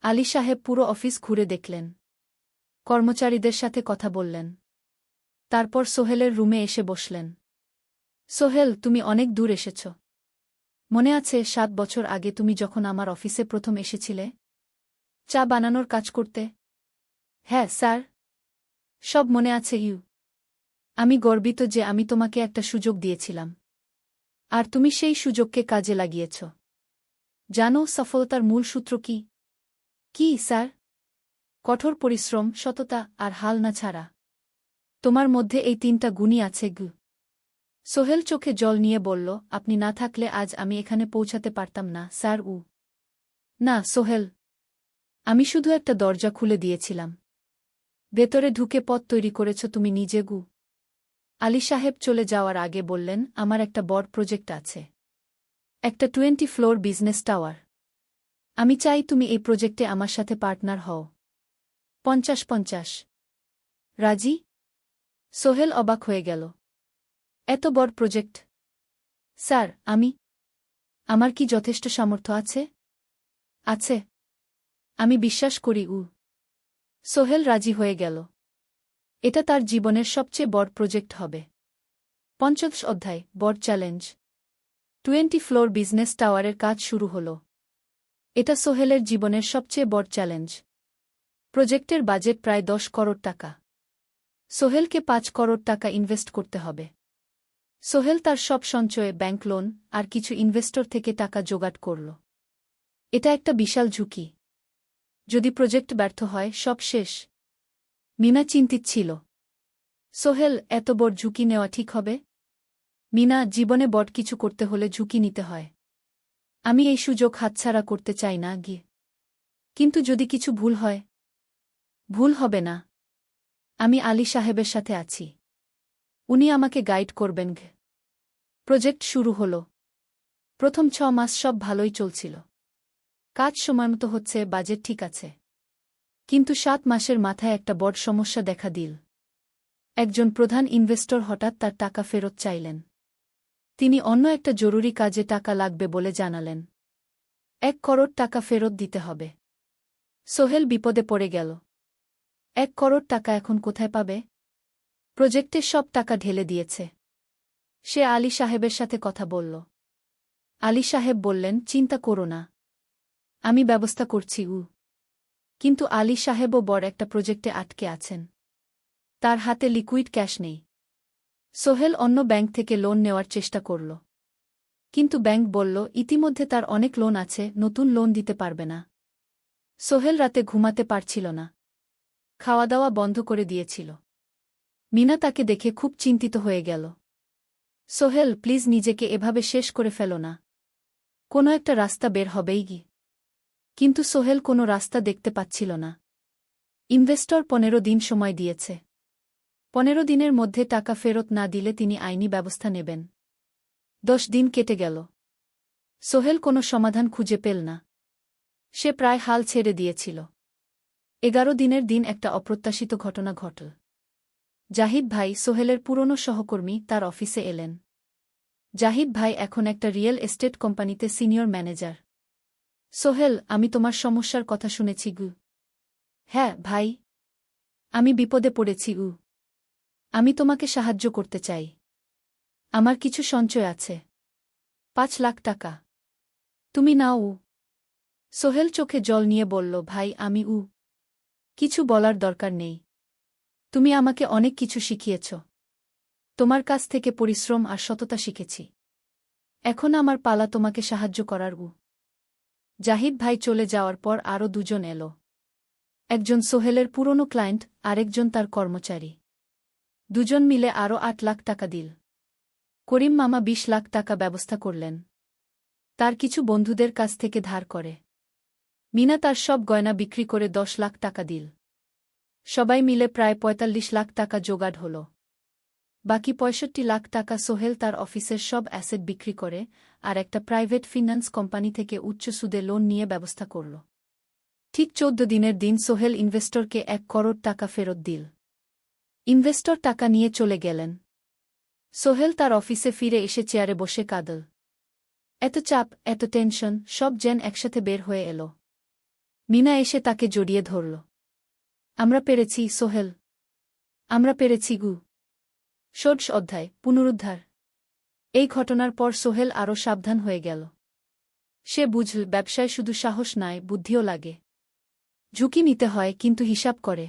আলী সাহেব পুরো অফিস ঘুরে দেখলেন, কর্মচারীদের সাথে কথা বললেন। তারপর সোহেলের রুমে এসে বসলেন। সোহেল, তুমি অনেক দূর এসেছ। মনে আছে 7 বছর আগে তুমি যখন আমার অফিসে প্রথম এসেছিলে চা বানানোর কাজ করতে? হ্যাঁ স্যার, সব মনে আছে। আমি গর্বিত যে আমি তোমাকে একটা সুযোগ দিয়েছিলাম, আর তুমি সেই সুযোগকে কাজে লাগিয়েছ। জানো সফলতার মূল সূত্র কি? কি স্যার? কঠোর পরিশ্রম, সততা আর হাল না ছাড়া। তোমার মধ্যে এই 3টা গুণই আছে গু। সোহেল চোখে জল নিয়ে বলল, আপনি না থাকলে আজ আমি এখানে পৌঁছাতে পারতাম না স্যার। না সোহেল, আমি শুধু একটা দরজা খুলে দিয়েছিলাম। ভেতরে ঢুকে পথ তৈরি করেছ তুমি নিজে গু। আলী সাহেব চলে যাওয়ার আগে বললেন, আমার একটা বড় প্রজেক্ট আছে, একটা 20 ফ্লোর বিজনেস টাওয়ার। আমি চাই তুমি এই প্রজেক্টে আমার সাথে পার্টনার হও। 50-50 রাজি? সোহেল অবাক হয়ে গেল। এত বড় প্রজেক্ট? স্যার, আমার কি যথেষ্ট সামর্থ্য আছে? আছে, আমি বিশ্বাস করি। সোহেল রাজি হয়ে গেল। এটা তার জীবনের সবচেয়ে বড় প্রজেক্ট হবে। 50 অধ্যায়, বড় চ্যালেঞ্জ। 20 ফ্লোর বিজনেস টাওয়ারের কাজ শুরু হল। এটা সোহেলের জীবনের সবচেয়ে বড় চ্যালেঞ্জ। প্রজেক্টের বাজেট প্রায় 10 করোড় টাকা। সোহেলকে 5 করোড় টাকা ইনভেস্ট করতে হবে। সোহেল তার সব সঞ্চয়ে, ব্যাংক লোন আর কিছু ইনভেস্টর থেকে টাকা জোগাড় করল। এটা একটা বিশাল ঝুঁকি। যদি প্রজেক্ট ব্যর্থ হয়, সব শেষ। মিনা চিন্তিত ছিল। সোহেল, এত বড় ঝুঁকি নেওয়া ঠিক হবে? মিনা, জীবনে বড় কিছু করতে হলে ঝুঁকি নিতে হয়। আমি এই সুযোগ হাতছাড়া করতে চাই না গিয়ে। কিন্তু যদি কিছু ভুল হয়? ভুল হবে না। আমি আলী সাহেবের সাথে আছি, উনি আমাকে গাইড করবেন। প্রজেক্ট শুরু হল। প্রথম 6 মাস সব ভালোই চলছিল। কাজ সময়মতো হচ্ছে, বাজেট ঠিক আছে। কিন্তু 7 মাসের মাথায় একটা বড় সমস্যা দেখা দিল। একজন প্রধান ইনভেস্টর হঠাৎ তার টাকা ফেরত চাইলেন। তিনি অন্য একটা জরুরি কাজে টাকা লাগবে বলে জানালেন। 1 করোড় টাকা ফেরত দিতে হবে। সোহেল বিপদে পড়ে গেল। 1 করোড় টাকা এখন কোথায় পাবে? প্রজেক্টে সব টাকা ঢেলে দিয়েছে। সে আলী সাহেবের সাথে কথা বলল। আলী সাহেব বললেন, চিন্তা করো না, আমি ব্যবস্থা করছি। কিন্তু আলী সাহেবও বড় একটা প্রজেক্টে আটকে আছেন। তার হাতে লিকুইড ক্যাশ নেই। সোহেল অন্য ব্যাংক থেকে লোন নেওয়ার চেষ্টা করল। কিন্তু ব্যাংক বলল, ইতিমধ্যে তার অনেক লোন আছে, নতুন লোন দিতে পারবে না। সোহেল রাতে ঘুমাতে পারছিল না। খাওয়া দাওয়া বন্ধ করে দিয়েছিল। মিনা তাকে দেখে খুব চিন্তিত হয়ে গেল। সোহেল, প্লিজ নিজেকে এভাবে শেষ করে ফেলো না। কোনো একটা রাস্তা বের হবেই কি। কিন্তু সোহেল কোনো রাস্তা দেখতে পাচ্ছিল না। ইনভেস্টর 15 দিন সময় দিয়েছে। 15 দিনের মধ্যে টাকা ফেরত না দিলে তিনি আইনি ব্যবস্থা নেবেন। 10 দিন কেটে গেল। সোহেল কোনো সমাধান খুঁজে পেল না। সে প্রায় হাল ছেড়ে দিয়েছিল। 11 দিনের দিন একটা অপ্রত্যাশিত ঘটনা ঘটল। জাহিদ ভাই, সোহেলের পুরনো সহকর্মী, তার অফিসে এলেন। জাহিদ ভাই এখন একটা রিয়েল এস্টেট কোম্পানিতে সিনিয়র ম্যানেজার। সোহেল, আমি তোমার সমস্যার কথা শুনেছি গু। হ্যাঁ ভাই, আমি বিপদে পড়েছি। আমি তোমাকে সাহায্য করতে চাই। আমার কিছু সঞ্চয় আছে, 5 লাখ টাকা। তুমি নাও। সোহেল চোখে জল নিয়ে বলল, ভাই আমি কিছু বলার দরকার নেই। তুমি আমাকে অনেক কিছু শিখিয়েছ। তোমার কাছ থেকে পরিশ্রম আর সততা শিখেছি। এখন আমার পালা তোমাকে সাহায্য করার। জাহিদ ভাই চলে যাওয়ার পর আরও 2 জন এলো। একজন সোহেলের পুরনো ক্লায়েন্ট, আরেকজন তার কর্মচারী। 2 জন মিলে আরও 8 লাখ টাকা দিল। করিম মামা 20 লাখ টাকা ব্যবস্থা করলেন, তার কিছু বন্ধুদের কাছ থেকে ধার করে। মিনা তার সব গয়না বিক্রি করে 10 লাখ টাকা দিল। সবাই মিলে প্রায় 45 লাখ টাকা জোগাড় হল। বাকি 65 লাখ টাকা সোহেল তার অফিসের সব অ্যাসেট বিক্রি করে আর একটা প্রাইভেট ফিন্যান্স কোম্পানি থেকে উচ্চ সুদে লোন নিয়ে ব্যবস্থা করল। ঠিক 14 দিনের দিন সোহেল ইনভেস্টরকে 1 করোড় টাকা ফেরত দিল। ইনভেস্টর টাকা নিয়ে চলে গেলেন। সোহেল তার অফিসে ফিরে এসে চেয়ারে বসে কাঁদল। এত চাপ, এত টেনশন, সব যেন একসাথে বের হয়ে এলো। মিনা এসে তাকে জড়িয়ে ধরল। আমরা পেরেছি সোহেল, আমরা পেরেছি গু। 16 অধ্যায়, পুনরুদ্ধার। এই ঘটনার পর সোহেল আরও সাবধান হয়ে গেল। সে বুঝল, ব্যবসায় শুধু সাহস নয়, বুদ্ধিও লাগে। ঝুঁকি নিতে হয়, কিন্তু হিসাব করে।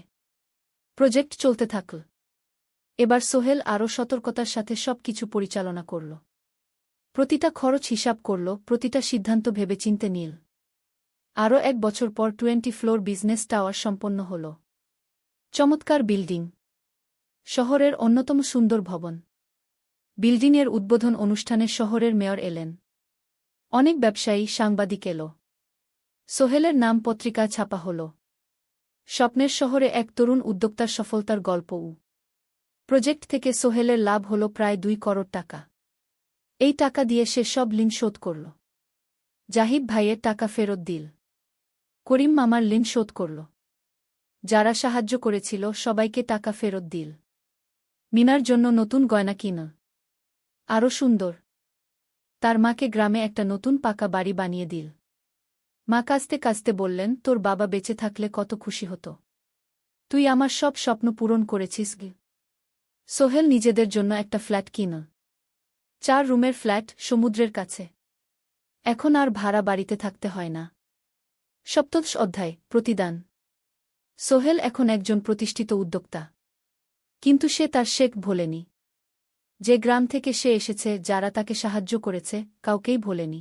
প্রজেক্ট চলতে থাকল। এবার সোহেল আরও সতর্কতার সাথে সবকিছু পরিচালনা করল। প্রতিটা খরচ হিসাব করল, প্রতিটা সিদ্ধান্ত ভেবেচিন্তে নিল। আরও 1 বছর পর 20 ফ্লোর বিজনেস টাওয়ার সম্পন্ন হল। চমৎকার বিল্ডিং, শহরের অন্যতম সুন্দর ভবন। বিল্ডিংয়ের উদ্বোধন অনুষ্ঠানে শহরের মেয়র এলেন। অনেক ব্যবসায়ী সাংবাদিক এল। সোহেলের নাম পত্রিকা ছাপা হল। স্বপ্নের শহরে এক তরুণ উদ্যোক্তার সফলতার গল্পও। প্রজেক্ট থেকে সোহেলের লাভ হল প্রায় 2 করোড় টাকা। এই টাকা দিয়ে সে সব ঋণ শোধ করল। জাহিদ ভাইয়ের টাকা ফেরত দিল। করিম মামার ঋণ শোধ করল। যারা সাহায্য করেছিল সবাইকে টাকা ফেরত দিল। মিনার জন্য নতুন গয়না কিনল। আরও সুন্দর। তার মাকে গ্রামে একটা নতুন পাকা বাড়ি বানিয়ে দিল। মা কাঁদতে কাঁদতে বললেন, তোর বাবা বেঁচে থাকলে কত খুশি হতো। তুই আমার সব স্বপ্ন পূরণ করেছিস গে। সোহেল নিজেদের জন্য একটা ফ্ল্যাট কিনল। 4 রুমের ফ্ল্যাট, সমুদ্রের কাছে। এখন আর ভাড়া বাড়িতে থাকতে হয় না। সপ্তদশ অধ্যায়, প্রতিদান। সোহেল এখন একজন প্রতিষ্ঠিত উদ্যোক্তা। কিন্তু সে তার শেখ ভোলেনি। যে গ্রাম থেকে সে এসেছে, যারা তাকে সাহায্য করেছে, কাউকেই ভোলেনি।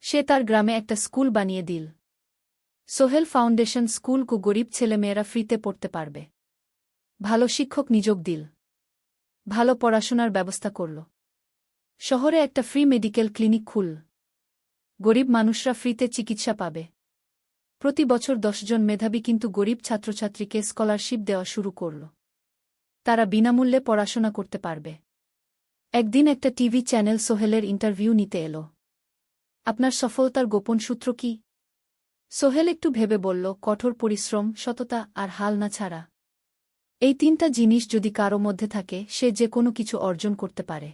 সে তার গ্রামে একটা স্কুল বানিয়ে দিল। সোহেল ফাউন্ডেশন স্কুল কো গরিব ছেলেমেয়েরা ফ্রিতে পড়তে পারবে। ভালো শিক্ষক নিযোগ দিল। ভালো পড়াশোনার ব্যবস্থা করল। শহরে একটা ফ্রি মেডিকেল ক্লিনিক খুলল। গরিব মানুষরা ফ্রিতে চিকিৎসা পাবে। প্রতি বছর 10 জন মেধাবী কিন্তু গরিব ছাত্রছাত্রীকে স্কলারশিপ দেওয়া শুরু করল। তারা বিনামূল্যে পড়াশোনা করতে পারবে। একদিন একটা টিভি চ্যানেল সোহেলের ইন্টারভিউ নিতে এলো। আপনার সফলতার গোপন সূত্র কি? সোহেল একটু ভেবে বলল, কঠোর পরিশ্রম, সততা আর হাল না ছাড়া। এই 3টা জিনিস যদি কারো মধ্যে থাকে, সে যে কোনো কিছু অর্জন করতে পারে।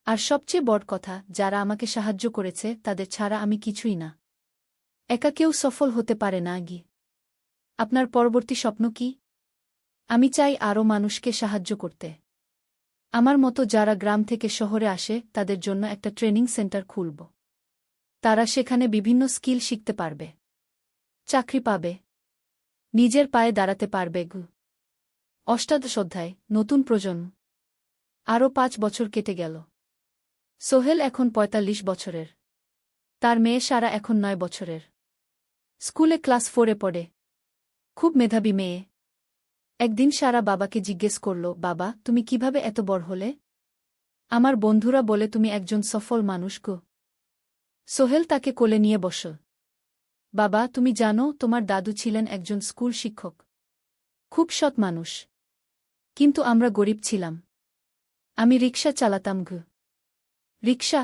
আর সবচেয়ে বড় কথা, যারা আমাকে সাহায্য করেছে তাদের ছাড়া আমি কিছুই না। একা কেউ সফল হতে পারে না গি। আপনার পরবর্তী স্বপ্ন কি? আমি চাই আরও মানুষকে সাহায্য করতে। আমার মতো যারা গ্রাম থেকে শহরে আসে তাদের জন্য একটা ট্রেনিং সেন্টার খুলব। তারা সেখানে বিভিন্ন স্কিল শিখতে পারবে, চাকরি পাবে, নিজের পায়ে দাঁড়াতে পারবে। অষ্টাদশ অধ্যায়, নতুন প্রজন্ম। আরও 5 বছর কেটে গেল। সোহেল এখন 45 বছরের। তার মেয়ে সারা এখন 9 বছরের। স্কুলে ক্লাস 4-এ পড়ে। খুব মেধাবী মেয়ে। একদিন সারা বাবাকে জিজ্ঞেস করল, বাবা, তুমি কিভাবে এত বড় হলে? আমার বন্ধুরা বলে তুমি একজন সফল মানুষ গো। সোহেল তাকে কোলে নিয়ে বসল। বাবা, তুমি জানো, তোমার দাদু ছিলেন একজন স্কুল শিক্ষক। খুব সৎ মানুষ। কিন্তু আমরা গরিব ছিলাম। আমি রিকশা চালাতাম গো। রিকশা?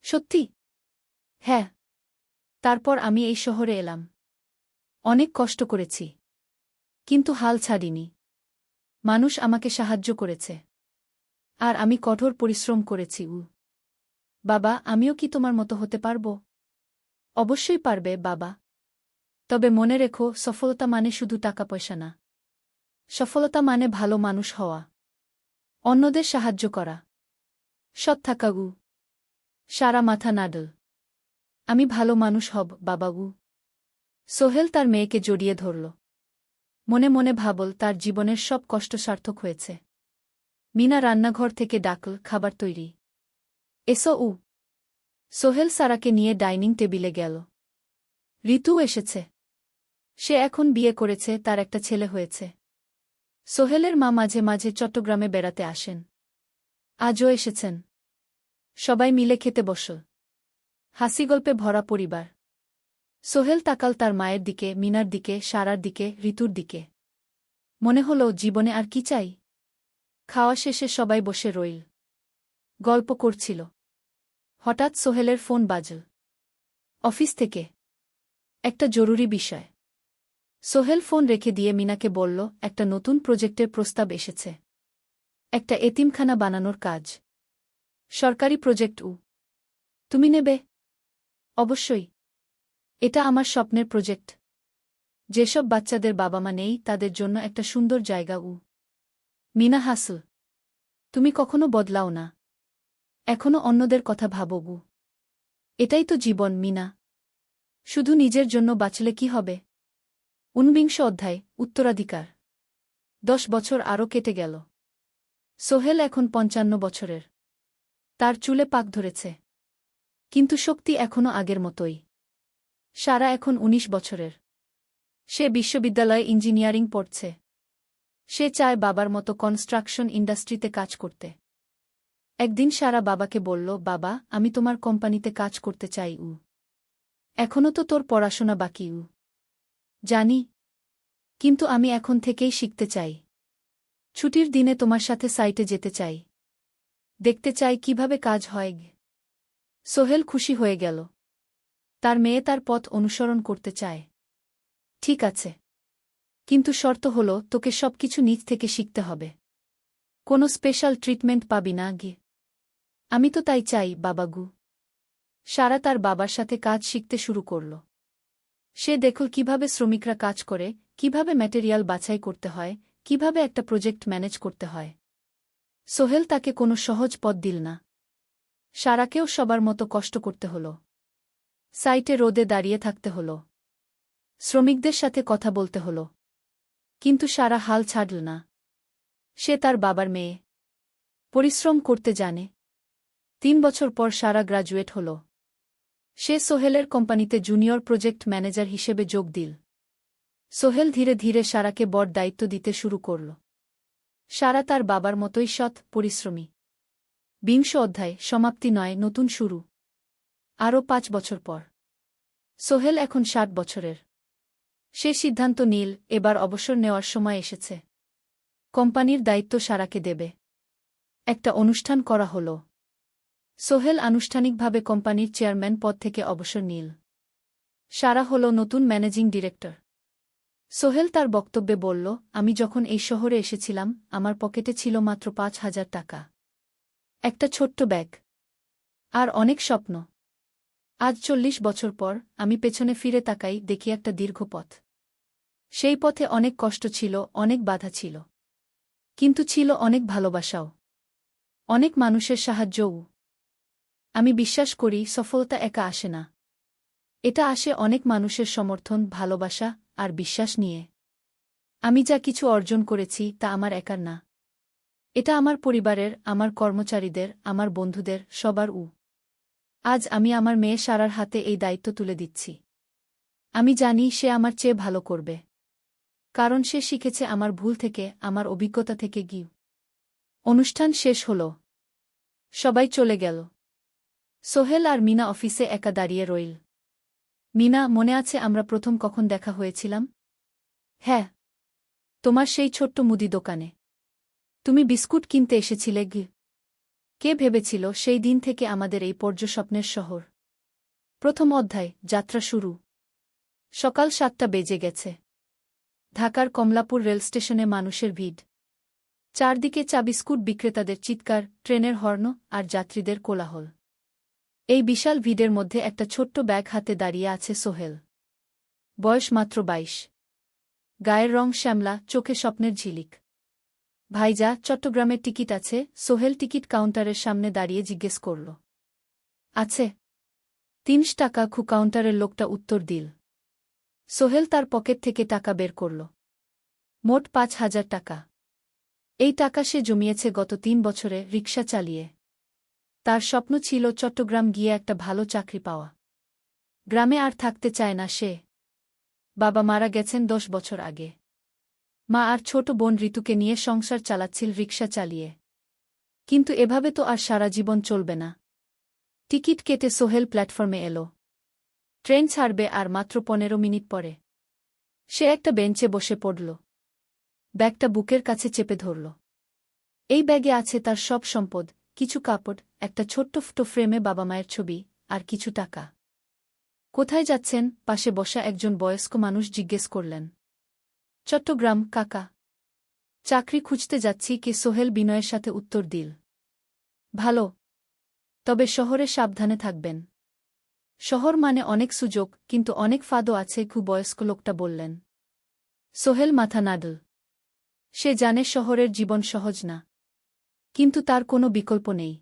সত্যি? হ্যাঁ। তারপর আমি এই শহরে এলাম। অনেক কষ্ট করেছি। কিন্তু হাল ছাড়িনি। মানুষ আমাকে সাহায্য করেছে। আর আমি কঠোর পরিশ্রম করেছি। বাবা, আমিও কি তোমার মতো হতে পারব? অবশ্যই পারবে বাবা। তবে মনে রেখো, সফলতা মানে শুধু টাকা পয়সা না। সফলতা মানে ভালো মানুষ হওয়া, অন্যদের সাহায্য করা, সৎ থাকা। সারা মাথা নাডল। আমি ভালো মানুষ হব বাবা। সোহেল তার মেয়েকে জড়িয়ে ধরল। মনে মনে ভাবল, তার জীবনের সব কষ্ট সার্থক হয়েছে। মিনা রান্নাঘর থেকে ডাকল, খাবার তৈরি। এসো। সোহেল সারাকে নিয়ে ডাইনিং টেবিলে গেল। ঋতু এসেছে। সে এখন বিয়ে করেছে, তার একটা ছেলে হয়েছে। সোহেলের মা মাঝে মাঝে চট্টগ্রামে বেড়াতে আসেন। আজও এসেছেন। সবাই মিলে খেতে বসল। হাসিগল্পে ভরা পরিবার। সোহেল তাকাল তার মায়ের দিকে, মিনার দিকে, সারার দিকে, ঋতুর দিকে। মনে হল, জীবনে আর কি চাই? খাওয়া শেষে সবাই বসে রইল। গল্প করছিল। হঠাৎ সোহেলের ফোন বাজল। অফিস থেকে। একটা জরুরি বিষয়। সোহেল ফোন রেখে দিয়ে মিনাকে বলল, একটা নতুন প্রজেক্টের প্রস্তাব এসেছে। একটা এতিমখানা বানানোর কাজ। সরকারি প্রজেক্ট। তুমি নেবে? অবশ্যই। এটা আমার স্বপ্নের প্রজেক্ট। যেসব বাচ্চাদের বাবা মা নেই, তাদের জন্য একটা সুন্দর জায়গা। মিনা হাসল। তুমি কখনো বদলাও না। এখনো অন্যদের কথা ভাবো। এটাই তো জীবন মিনা। শুধু নিজের জন্য বাঁচলে কি হবে? 49 অধ্যায়, উত্তরাধিকার। 10 বছর আরও কেটে গেল। সোহেল এখন 55 বছরের। তার চুলে পাক ধরেছে। কিন্তু শক্তি এখনো আগের মতোই। সারা এখন 19 বছরের। সে বিশ্ববিদ্যালয়ে ইঞ্জিনিয়ারিং পড়ছে। সে চায় বাবার মতো কনস্ট্রাকশন ইন্ডাস্ট্রিতে কাজ করতে। একদিন সারা বাবাকে বলল, বাবা, আমি তোমার কোম্পানিতে কাজ করতে চাই। এখনও তো তোর পড়াশোনা বাকি। জানি, কিন্তু আমি এখন থেকেই শিখতে চাই। ছুটির দিনে তোমার সাথে সাইটে যেতে চাই। দেখতে চাই কিভাবে কাজ হয়। সোহেল খুশি হয়ে গেল। তার মেয়ে তার পথ অনুসরণ করতে চায়। ঠিক আছে, কিন্তু শর্ত হলো তোকে সবকিছু নিজ থেকে শিখতে হবে। কোনো স্পেশাল ট্রিটমেন্ট পাবি না। আমি তো তাই চাই, বাবাগু। সারা তার বাবার সাথে কাজ শিখতে শুরু করল। সে দেখল কিভাবে শ্রমিকরা কাজ করে, কিভাবে ম্যাটেরিয়াল বাছাই করতে হয়, কিভাবে একটা প্রজেক্ট ম্যানেজ করতে হয়। সোহেল তাকে কোনো সহজ পথ দিল না। সারাকেও সবার মতো কষ্ট করতে হল। সাইটে রোদে দাঁড়িয়ে থাকতে হল। শ্রমিকদের সাথে কথা বলতে হল। কিন্তু সারা হাল ছাড়ল না। সে তার বাবার মেয়ে। পরিশ্রম করতে জানে। 3 বছর পর সারা গ্রাজুয়েট হল। সে সোহেলের কোম্পানিতে জুনিয়র প্রজেক্ট ম্যানেজার হিসেবে যোগ দিল। সোহেল ধীরে ধীরে সারাকে বড় দায়িত্ব দিতে শুরু করল। সারা তার বাবার মতোই সৎ, পরিশ্রমী। 20 অধ্যায়, সমাপ্তি নয়, নতুন শুরু। আরও 5 বছর পর সোহেল এখন 60 বছরের। সে সিদ্ধান্ত নিল, এবার অবসর নেওয়ার সময় এসেছে। কোম্পানির দায়িত্ব সারাকে দেবে। একটা অনুষ্ঠান করা হল। সোহেল আনুষ্ঠানিকভাবে কোম্পানির চেয়ারম্যান পদ থেকে অবসর নিল। সারা হল নতুন ম্যানেজিং ডিরেক্টর। সোহেল তার বক্তব্যে বলল, আমি যখন এই শহরে এসেছিলাম আমার পকেটে ছিল মাত্র 5,000 টাকা। একটা ছোট্ট ব্যাগ। আর অনেক স্বপ্ন। আজ 40 বছর পর আমি পেছনে ফিরে তাকাই, দেখি একটা দীর্ঘ পথ। সেই পথে অনেক কষ্ট ছিল, অনেক বাধা ছিল। কিন্তু ছিল অনেক ভালোবাসাও। অনেক মানুষের সাহায্যও। আমি বিশ্বাস করি সফলতা একা আসে না। এটা আসে অনেক মানুষের সমর্থন, ভালোবাসা আর বিশ্বাস নিয়ে। আমি যা কিছু অর্জন করেছি তা আমার একার না। এটা আমার পরিবারের, আমার কর্মচারীদের, আমার বন্ধুদের, সবার। আজ আমি আমার মেয়ে সারার হাতে এই দায়িত্ব তুলে দিচ্ছি। আমি জানি সে আমার চেয়ে ভালো করবে। কারণ সে শিখেছে আমার ভুল থেকে, আমার অভিজ্ঞতা থেকে। অনুষ্ঠান শেষ হল। সবাই চলে গেল। সোহেল আর মিনা অফিসে একা দাঁড়িয়ে রইল। মিনা, মনে আছে আমরা প্রথম কখন দেখা হয়েছিলাম? হ্যাঁ, তোমার সেই ছোট্ট মুদি দোকানে। তুমি বিস্কুট কিনতে এসেছিলে। কে ভেবেছিল সেই দিন থেকে আমাদের এই পর্যস্বপ্নের শহর। প্রথম অধ্যায়, যাত্রা শুরু। সকাল 7টা বেজে গেছে। ঢাকার কমলাপুর রেলস্টেশনে মানুষের ভিড়। চারদিকে চা বিস্কুট বিক্রেতাদের চিৎকার, ট্রেনের হর্ন আর যাত্রীদের কোলাহল। এই বিশাল ভিড়ের মধ্যে একটা ছোট্ট ব্যাগ হাতে দাঁড়িয়ে আছে সোহেল। বয়স মাত্র 22। গায়ের রং শ্যামলা, চোখে স্বপ্নের ঝিলিক। ভাইজা, চট্টগ্রামের টিকিট আছে? সোহেল টিকিট কাউন্টারের সামনে দাঁড়িয়ে জিজ্ঞেস করল। আছে। 30 টাকা। কাউন্টারের লোকটা উত্তর দিল। সোহেল তার পকেট থেকে টাকা বের করল। মোট 5,000 টাকা। এই টাকা সে জমিয়েছে গত 3 বছরে রিকশা চালিয়ে। তার স্বপ্ন ছিল চট্টগ্রাম গিয়ে একটা ভালো চাকরি পাওয়া। গ্রামে আর থাকতে চায় না সে। বাবা মারা গেছেন 10 বছর আগে। মা আর ছোট বোন ঋতুকে নিয়ে সংসার চালাচ্ছিল রিকশা চালিয়ে। কিন্তু এভাবে তো আর সারা জীবন চলবে না। টিকিট কেটে সোহেল প্ল্যাটফর্মে এল। ট্রেন ছাড়বে আর মাত্র 15 মিনিট পরে। সে একটা বেঞ্চে বসে পড়ল। ব্যাগটা বুকের কাছে চেপে ধরল। এই ব্যাগে আছে তার সব সম্পদ, কিছু কাপড়, একটা ছোট্ট ফটো ফ্রেমে বাবা মায়ের ছবি, আর কিছু টাকা। কোথায় যাচ্ছেন? পাশে বসা একজন বয়স্ক মানুষ জিজ্ঞেস করলেন। চট্টগ্রাম কাকা। চাকরি খুঁজতে যাচ্ছি। সোহেল বিনয়ের সাথে উত্তর দিল। ভালো। তবে শহরে সাবধানে থাকবেন। শহর মানে অনেক সুযোগ, কিন্তু অনেক ফাঁদও আছে। বয়স্ক লোকটা বললেন। সোহেল মাথা নাড়ল। সে জানে শহরের জীবন সহজ না। কিন্তু তার কোনো বিকল্প নেই।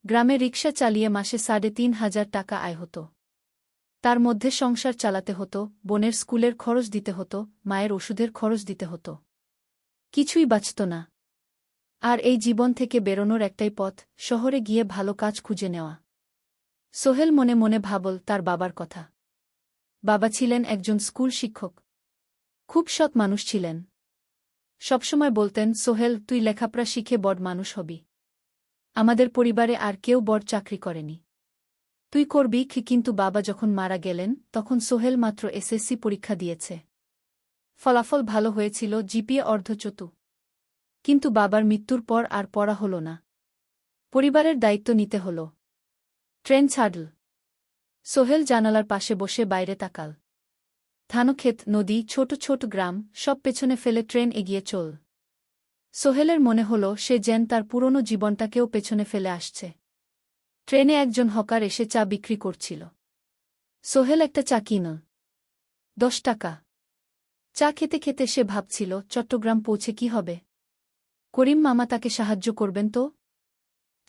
গ্রামে রিকশা চালিয়ে মাসে 3,500 টাকা আয় হতো। তার মধ্যে সংসার চালাতে হতো, বোনের স্কুলের খরচ দিতে হতো, মায়ের ওষুধের খরচ দিতে হতো। কিছুই বাঁচত না। আর এই জীবন থেকে বেরোনোর একটাই পথ, শহরে গিয়ে ভালো কাজ খুঁজে নেওয়া। সোহেল মনে মনে ভাবল তার বাবার কথা। বাবা ছিলেন একজন স্কুল শিক্ষক। খুব সৎ মানুষ ছিলেন। সবসময় বলতেন, সোহেল, তুই লেখাপড়া শিখে বড় মানুষ হবি। আমাদের পরিবারে আর কেউ বড় চাকরি করেনি। তুই করবি কি? কিন্তু বাবা যখন মারা গেলেন তখন সোহেল মাত্র এসএসসি পরীক্ষা দিয়েছে। ফলাফল ভালো হয়েছিল, জিপিএ অর্ধচতু। কিন্তু বাবার মৃত্যুর পর আর পড়া হল না। পরিবারের দায়িত্ব নিতে হল। ট্রেন ছাড়ল। সোহেল জানালার পাশে বসে বাইরে তাকাল। ধানক্ষেত, নদী, ছোট ছোট গ্রাম, সব পেছনে ফেলে ট্রেন এগিয়ে চল। সোহেলের মনে হল সে যেন তার পুরনো জীবনটাকেও পেছনে ফেলে আসছে। ট্রেনে একজন হকার এসে চা বিক্রি করছিল। সোহেল একটা চা কিনল। 10 টাকা। চা খেতে খেতে সে ভাবছিল, চট্টগ্রাম পৌঁছে কি হবে? করিম মামা তাকে সাহায্য করবেন তো?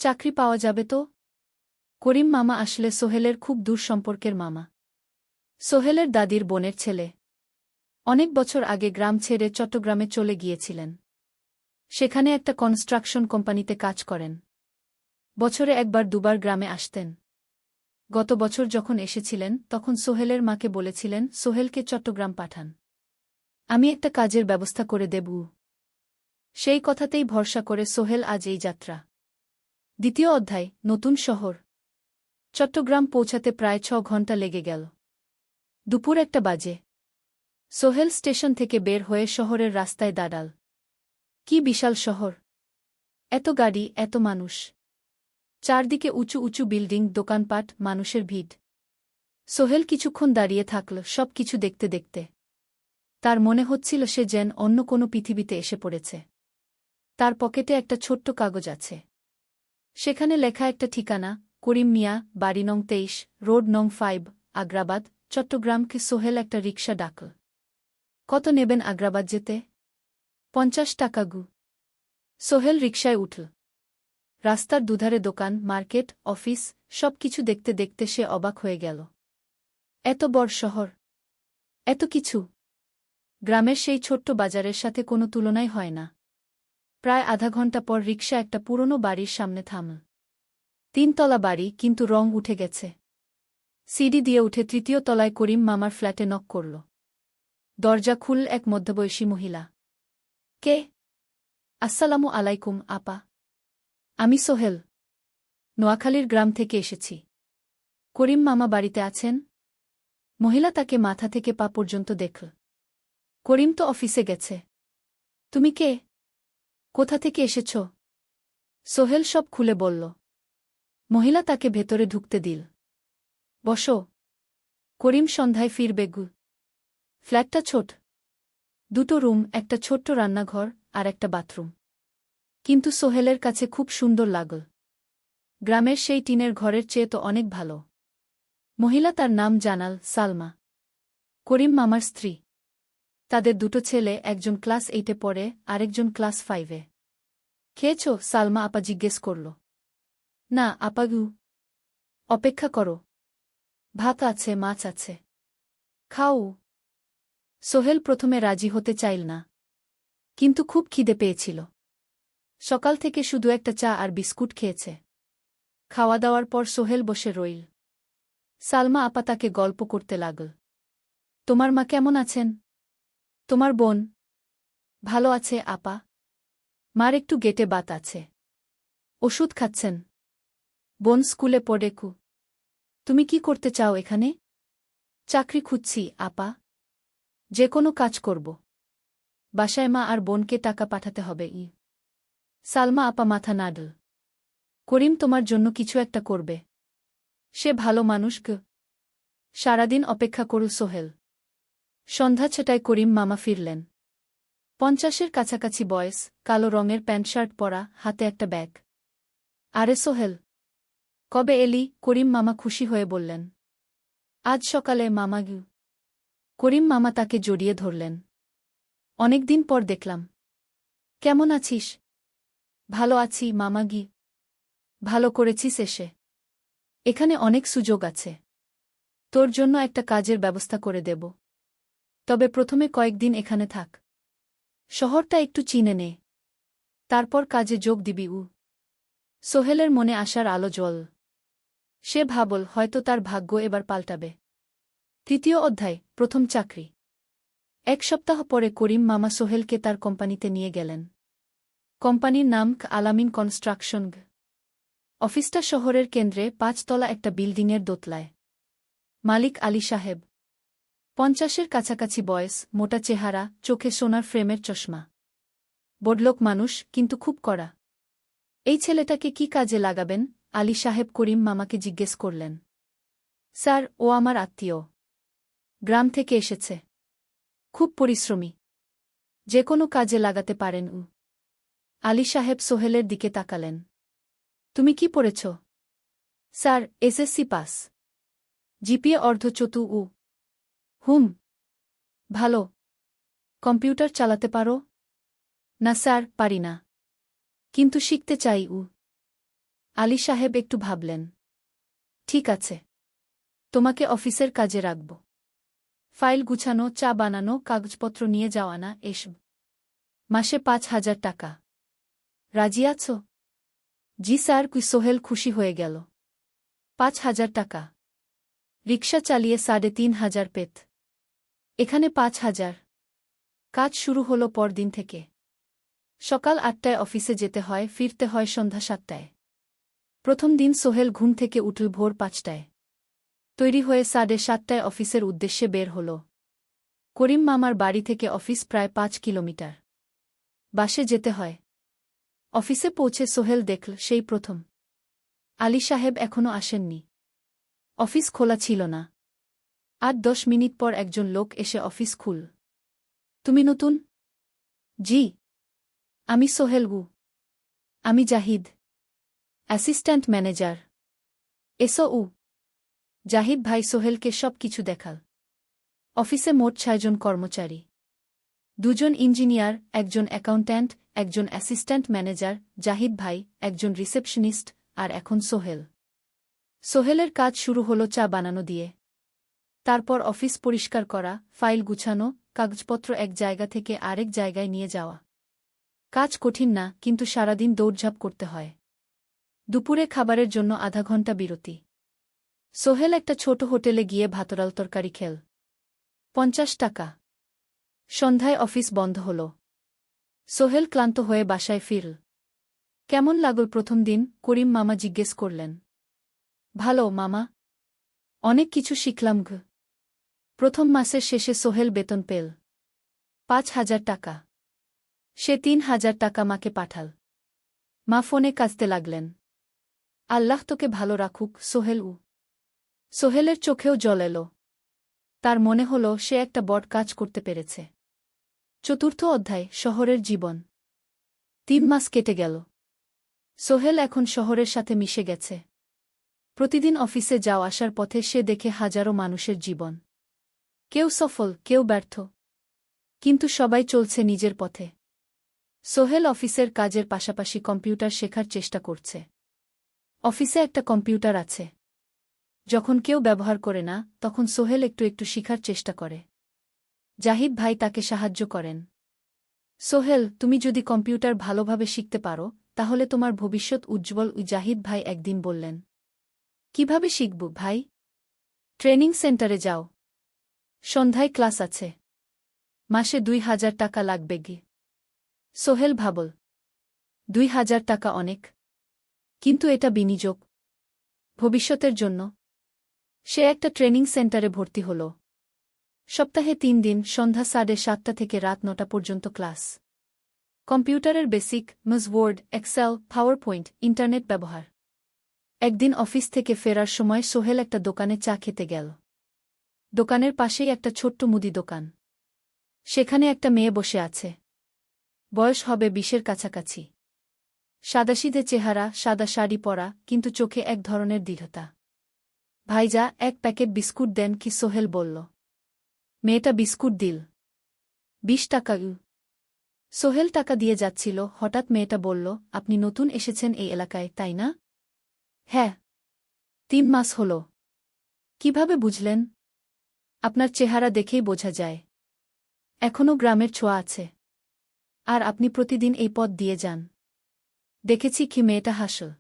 চাকরি পাওয়া যাবে তো? করিম মামা আসলে সোহেলের খুব দূর সম্পর্কের মামা। সোহেলের দাদির বোনের ছেলে। অনেক বছর আগে গ্রাম ছেড়ে চট্টগ্রামে চলে গিয়েছিলেন। সেখানে একটা কনস্ট্রাকশন কোম্পানিতে কাজ করেন। বছরে একবার দুবার গ্রামে আসতেন। গত বছর যখন এসেছিলেন তখন সোহেলের মাকে বলেছিলেন, সোহেলকে চট্টগ্রাম পাঠান। আমি একটা কাজের ব্যবস্থা করে দেব। সেই কথাতেই ভরসা করে সোহেল আজ এই যাত্রা। দ্বিতীয় অধ্যায়, নতুন শহর। চট্টগ্রাম পৌঁছাতে প্রায় 6 ঘণ্টা লেগে গেল। দুপুর 1টা বাজে। সোহেল স্টেশন থেকে বের হয়ে শহরের রাস্তায় দাঁড়াল। কি বিশাল শহর! এত গাড়ি, এত মানুষ। চারদিকে উঁচু উঁচু বিল্ডিং, দোকানপাট, মানুষের ভিড়। সোহেল কিছুক্ষণ দাঁড়িয়ে থাকল সব কিছু দেখতে দেখতে। তার মনে হচ্ছিল সে যেন অন্য কোনো পৃথিবীতে এসে পড়েছে। তার পকেটে একটা ছোট্ট কাগজ আছে। সেখানে লেখা একটা ঠিকানা, করিম মিয়া, বাড়ি নং 23, রোড নং 5, আগ্রাবাদ, চট্টগ্রামকে। সোহেল একটা রিকশা ডাকল। কত নেবেন আগ্রাবাদ যেতে? 50 টাকা গু। সোহেল রিকশায় উঠল। রাস্তার দুধারে দোকান, মার্কেট, অফিস, সব কিছু দেখতে দেখতে সে অবাক হয়ে গেল। এত বড় শহর, এত কিছু! গ্রামের সেই ছোট্ট বাজারের সাথে কোনো তুলনাই হয় না। প্রায় আধা ঘণ্টা পর রিকশা একটা পুরনো বাড়ির সামনে থামল। 3 তলা বাড়ি, কিন্তু রং উঠে গেছে। সিঁড়ি দিয়ে উঠে 3য় তলায় করিম মামার ফ্ল্যাটে নক করল। দরজা খুলল এক মধ্যবয়সী মহিলা। কে? আসসালামু আলাইকুম আপা। আমি সোহেল। নোয়াখালীর গ্রাম থেকে এসেছি। করিম মামা বাড়িতে আছেন? মহিলা তাকে মাথা থেকে পা পর্যন্ত দেখল। করিম তো অফিসে গেছে। তুমি কে? কোথা থেকে এসেছ? সোহেল সব খুলে বলল। মহিলা তাকে ভেতরে ঢুকতে দিল। বসো। করিম সন্ধ্যায় ফিরবে গু। ফ্ল্যাটটা ছোট। 2টো রুম, একটা ছোট্ট রান্নাঘর আর একটা বাথরুম। কিন্তু সোহেলের কাছে খুব সুন্দর লাগল। গ্রামের সেই টিনের ঘরের চেয়ে তো অনেক ভালো। মহিলা তার নাম জানাল, সালমা। করিম মামার স্ত্রী। তাদের 2টো ছেলে, একজন ক্লাস 8-এ পড়ে, আরেকজন ক্লাস 5-এ। খেয়েছ? সালমা আপা জিজ্ঞেস করল। না আপা গু। অপেক্ষা করো। ভাত আছে, মাছ আছে। খাও। সোহেল প্রথমে রাজি হতে চাইল না। কিন্তু খুব খিদে পেয়েছিল। সকাল থেকে শুধু একটা চা আর বিস্কুট খেয়েছে। খাওয়া দাওয়ার পর সোহেল বসে রইল। সালমা আপা তাকে গল্প করতে লাগল। তোমার মা কেমন আছেন? তোমার বোন? ভালো আছে আপা। মার একটু গেটে বাত আছে। ওষুধ খাচ্ছেন। বোন স্কুলে পড়ে কু। তুমি কি করতে চাও এখানে? চাকরি খুঁজছি আপা। যে কোনো কাজ করব। বাসায় মা আর বোনকে টাকা পাঠাতে হবে। সালমা আপা মাথা নাড়ল। করিম তোমার জন্য কিছু একটা করবে। সে ভালো মানুষ গ। সারাদিন অপেক্ষা করু সোহেল। সন্ধ্যা 6টায় করিম মামা ফিরলেন। 50-এর কাছাকাছি বয়স, কালো রঙের প্যান্ট শার্ট পরা, হাতে একটা ব্যাগ। আরে সোহেল, কবে এলি? করিম মামা খুশি হয়ে বললেন। আজ সকালে মামা গু। করিম মামা তাকে জড়িয়ে ধরলেন। অনেকদিন পর দেখলাম। কেমন আছিস? ভালো আছি মামা গি। ভালো করেছিস এসে। এখানে অনেক সুযোগ আছে। তোর জন্য একটা কাজের ব্যবস্থা করে দেব। তবে প্রথমে কয়েকদিন এখানে থাক। শহরটা একটু চিনে নে। তারপর কাজে যোগ দিবি। সোহেলের মনে আসার আলো জ্বল। সে ভাবল হয়তো তার ভাগ্য এবার পাল্টাবে। 3য় অধ্যায়, প্রথম চাকরি। এক সপ্তাহ পরে করিম মামা সোহেলকে তার কোম্পানিতে নিয়ে গেলেন। কোম্পানির নাম আলামিন কনস্ট্রাকশন। অফিসটা শহরের কেন্দ্রে ৫ তলা একটা বিল্ডিংয়ের দোতলায়। মালিক আলী সাহেব, ৫০-এর কাছাকাছি বয়স, মোটা চেহারা, চোখে সোনার ফ্রেমের চশমা। বড়লোক মানুষ, কিন্তু খুব কড়া। এই ছেলেটাকে কি কাজে লাগাবেন? আলী সাহেব করিম মামাকে জিজ্ঞেস করলেন। স্যার, ও আমার আত্মীয়। গ্রাম থেকে এসেছে। খুব পরিশ্রমী। যে কোনো কাজে লাগাতে পারেন উ। আলী সাহেব সোহেলের দিকে তাকালেন। তুমি কি পড়েছ? Sir, SSC pass. জিপিএ অর্ধচতু উ। হুম। ভালো। কম্পিউটার চালাতে পারো? না স্যার, পারি না। কিন্তু শিখতে চাই উ। আলী সাহেব একটু ভাবলেন। ঠিক আছে। তোমাকে অফিসের কাজে রাখব। ফাইল গুছানো, চা বানানো, কাগজপত্র নিয়ে যাওয়া, না এসব। মাসে ৫,০০০ টাকা। রাজি আছো? জি স্যার। সোহেল খুশি হয়ে গেল। ৫,০০০ টাকা। রিকশা চালিয়ে ৩,৫০০ পেত। এখানে ৫,০০০। কাজ শুরু হলো পরদিন থেকে। সকাল ৮টায় অফিসে যেতে হয়, ফিরতে হয় সন্ধ্যা ৭টায়। প্রথম দিন সোহেল ঘুম থেকে উঠল ভোর ৫টায়। তৈরি হয়ে ৭:৩০টায় অফিসের উদ্দেশ্যে বের হল। করিম মামার বাড়ি থেকে অফিস প্রায় ৫ কিলোমিটার। বাসে যেতে হয়। অফিসে পৌঁছে সোহেল দেখল সেই প্রথম আলী সাহেব এখনও আসেননি। অফিস খোলা ছিল না। ৮-১০ মিনিট পর একজন লোক এসে অফিস খুল। তুমি নতুন? জি। আমি সোহেল গু। আমি জাহিদ, অ্যাসিস্ট্যান্ট ম্যানেজার। এসো উ। জাহিদ ভাই সোহেলকে সব কিছু দেখাল। অফিসে মোট ৬ জন কর্মচারী। ২ জন ইঞ্জিনিয়ার, একজন অ্যাকাউন্ট্যান্ট, একজন অ্যাসিস্ট্যান্ট ম্যানেজার, জাহিদ ভাই, একজন রিসেপশনিস্ট, আর এখন সোহেল। সোহেলের কাজ শুরু হলো চা বানানো দিয়ে। তারপর অফিস পরিষ্কার করা, ফাইল গুছানো, কাগজপত্র এক জায়গা থেকে আরেক জায়গায় নিয়ে যাওয়া। কাজ কঠিন না, কিন্তু সারাদিন দৌড়ঝাঁপ করতে হয়। দুপুরে খাবারের জন্য আধা ঘণ্টা বিরতি। সোহেল একটা ছোট হোটেলে গিয়ে ভাতরাল তরকারি খেল। ৫০ টাকা। সন্ধ্যায় অফিস বন্ধ হল। সোহেল ক্লান্ত হয়ে বাসায় ফিরল। কেমন লাগল প্রথম দিন? করিম মামা জিজ্ঞেস করলেন। ভালো মামা। অনেক কিছু শিখলাম ঘ। প্রথম মাসের শেষে সোহেল বেতন পেল ৫,০০০ টাকা। সে ৩,০০০ টাকা মাকে পাঠাল। মা ফোনে কাঁদতে লাগলেন। আল্লাহ তোকে ভালো রাখুক সোহেল উ। সোহেলের চোখেও জল এল। তার মনে হল সে একটা বড় কাজ করতে পেরেছে। চতুর্থ অধ্যায়, শহরের জীবন। ৩ মাস কেটে গেল। সোহেল এখন শহরের সাথে মিশে গেছে। প্রতিদিন অফিসে যাও আসার পথে সে দেখে হাজারো মানুষের জীবন। কেউ সফল, কেউ ব্যর্থ। কিন্তু সবাই চলছে নিজের পথে। সোহেল অফিসের কাজের পাশাপাশি কম্পিউটার শেখার চেষ্টা করছে। অফিসে একটা কম্পিউটার আছে। যখন কেউ ব্যবহার করে না, তখন সোহেল একটু একটু শিখার চেষ্টা করে। জাহিদ ভাই তাকে সাহায্য করেন। সোহেল, তুমি যদি কম্পিউটার ভালোভাবে শিখতে পারো, তাহলে তোমার ভবিষ্যৎ উজ্জ্বল। জাহিদ ভাই একদিন বললেন। কিভাবে শিখব ভাই? ট্রেনিং সেন্টারে যাও। সন্ধ্যায় ক্লাস আছে। মাসে ২,০০০ টাকা লাগবে গে। সোহেল ভাবল। ২,০০০ টাকা অনেক। কিন্তু এটা বিনিয়োগ। ভবিষ্যতের জন্য। সে একটা ট্রেনিং সেন্টারে ভর্তি হল। সপ্তাহে ৩ দিন, সন্ধ্যা ৭:৩০ থেকে রাত ৯টা পর্যন্ত ক্লাস। কম্পিউটারের basic, MS Word, Excel, PowerPoint, internet ব্যবহার। একদিন অফিস থেকে ফেরার সময় সোহেল একটা দোকানে চা খেতে গেল। দোকানের পাশেই একটা ছোট্ট মুদি দোকান। সেখানে একটা মেয়ে বসে আছে। বয়স হবে ২০-এর কাছাকাছি। সাদাসিধে চেহারা, সাদা শাড়ি পরা, কিন্তু চোখে এক ধরনের দৃঢ়তা। ভাইজা, ১ প্যাকেট বিস্কুট দেন কি? সোহেল বলল। মেয়েটা বিস্কুট দিল। ২০ টাকা। সোহেল টাকা দিয়ে যাচ্ছিল, হঠাৎ মেয়েটা বলল, আপনি নতুন এসেছেন এই এলাকায়, তাই না? হ্যাঁ। ৩ মাস হল। কিভাবে বুঝলেন? আপনার চেহারা দেখেই বোঝা যায়। এখনও গ্রামের ছোঁয়া আছে। আর আপনি প্রতিদিন এই পথ দিয়ে যান। দেখেছি কি? মেয়েটা হাসল।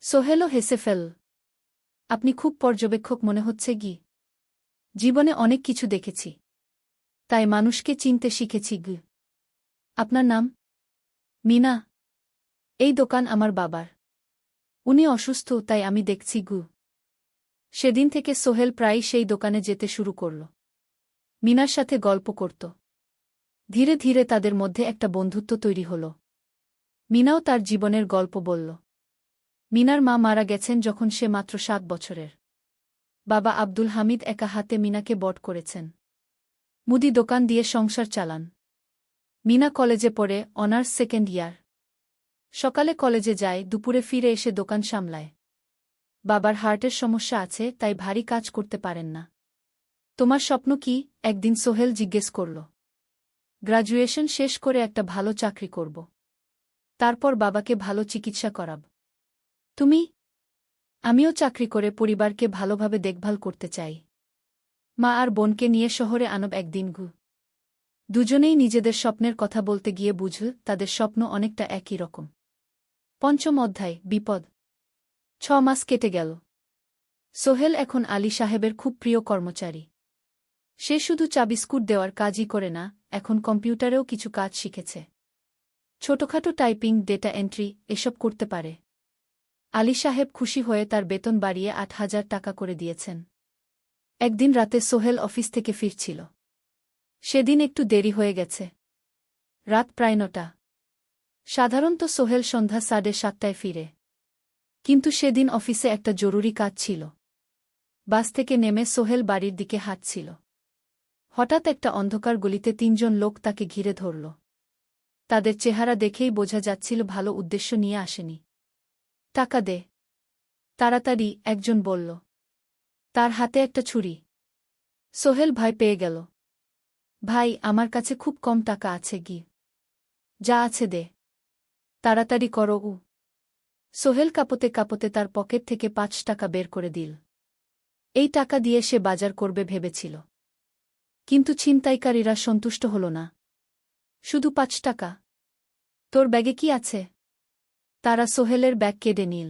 সোহেলও হেসে ফেল। আপনি খুব পর্যবেক্ষক মনে হচ্ছে গি। জীবনে অনেক কিছু দেখেছি। তাই মানুষকে চিনতে শিখেছি। আপনার নাম? মিনা। এই দোকান আমার বাবার। উনি অসুস্থ, তাই আমি দেখছি। সেদিন থেকে সোহেল প্রায়ই সেই দোকানে যেতে শুরু করল। মিনার সাথে গল্প করত। ধীরে ধীরে তাদের মধ্যে একটা বন্ধুত্ব তৈরি হল। মিনাও তার জীবনের গল্প বলল। মিনার মা মারা গেছেন যখন সে মাত্র 7 বছরের। বাবা আব্দুল হামিদ একা হাতে মিনাকে বড় করেছেন। মুদি দোকান দিয়ে সংসার চালান। মিনা কলেজে পড়ে, অনার্স সেকেন্ড ইয়ার। সকালে কলেজে যায়, দুপুরে ফিরে এসে দোকান সামলায়। বাবার হার্টের সমস্যা আছে, তাই ভারী কাজ করতে পারেন না। তোমার স্বপ্ন কি? একদিন সোহেল জিজ্ঞেস করল। গ্র্যাজুয়েশন শেষ করে একটা ভালো চাকরি করব। তারপর বাবাকে ভালো চিকিৎসা করাব। তুমি? আমিও চাকরি করে পরিবারকে ভালোভাবে দেখভাল করতে চাই। মা আর বোনকে নিয়ে শহরে আনব একদিন। দুজনেই নিজেদের স্বপ্নের কথা বলতে গিয়ে বুঝল তাদের স্বপ্ন অনেকটা একই রকম। 5ম অধ্যায়, বিপদ। 6 মাস কেটে গেল। সোহেল এখন আলী সাহেবের খুব প্রিয় কর্মচারী। সে শুধু চাবিস্কুট দেওয়ার কাজই করে না, এখন কম্পিউটারেও কিছু কাজ শিখেছে। ছোটখাটো টাইপিং, ডেটা এন্ট্রি এসব করতে পারে। আলী সাহেব খুশি হয়ে তার বেতন বাড়িয়ে 8,000 টাকা করে দিয়েছেন। একদিন রাতে সোহেল অফিস থেকে ফিরছিল। সেদিন একটু দেরি হয়ে গেছে। রাত প্রায় 9টা। সাধারণত সোহেল সন্ধ্যা 7:30টায় ফিরে। কিন্তু সেদিন অফিসে একটা জরুরি কাজ ছিল। বাস থেকে নেমে সোহেল বাড়ির দিকে হাঁটছিল। হঠাৎ একটা অন্ধকার গলিতে 3 জন লোক তাকে ঘিরে ধরল। তাদের চেহারা দেখেই বোঝা যাচ্ছিল ভালো উদ্দেশ্য নিয়ে আসেনি। টাকা দে তাড়াতাড়ি, একজন বলল। তার হাতে একটা ছুরি। সোহেল ভয় পেয়ে গেল। ভাই, আমার কাছে খুব কম টাকা আছে। যা আছে দে, তাড়াতাড়ি করো। সোহেল কাঁপতে কাঁপতে তার পকেট থেকে 5 টাকা বের করে দিল। এই টাকা দিয়ে সে বাজার করবে ভেবেছিল। কিন্তু ছিনতাইকারীরা সন্তুষ্ট হল না। শুধু 5 টাকা? তোর ব্যাগে কি আছে? তারা সোহেলের ব্যাগ কেড়ে নিল।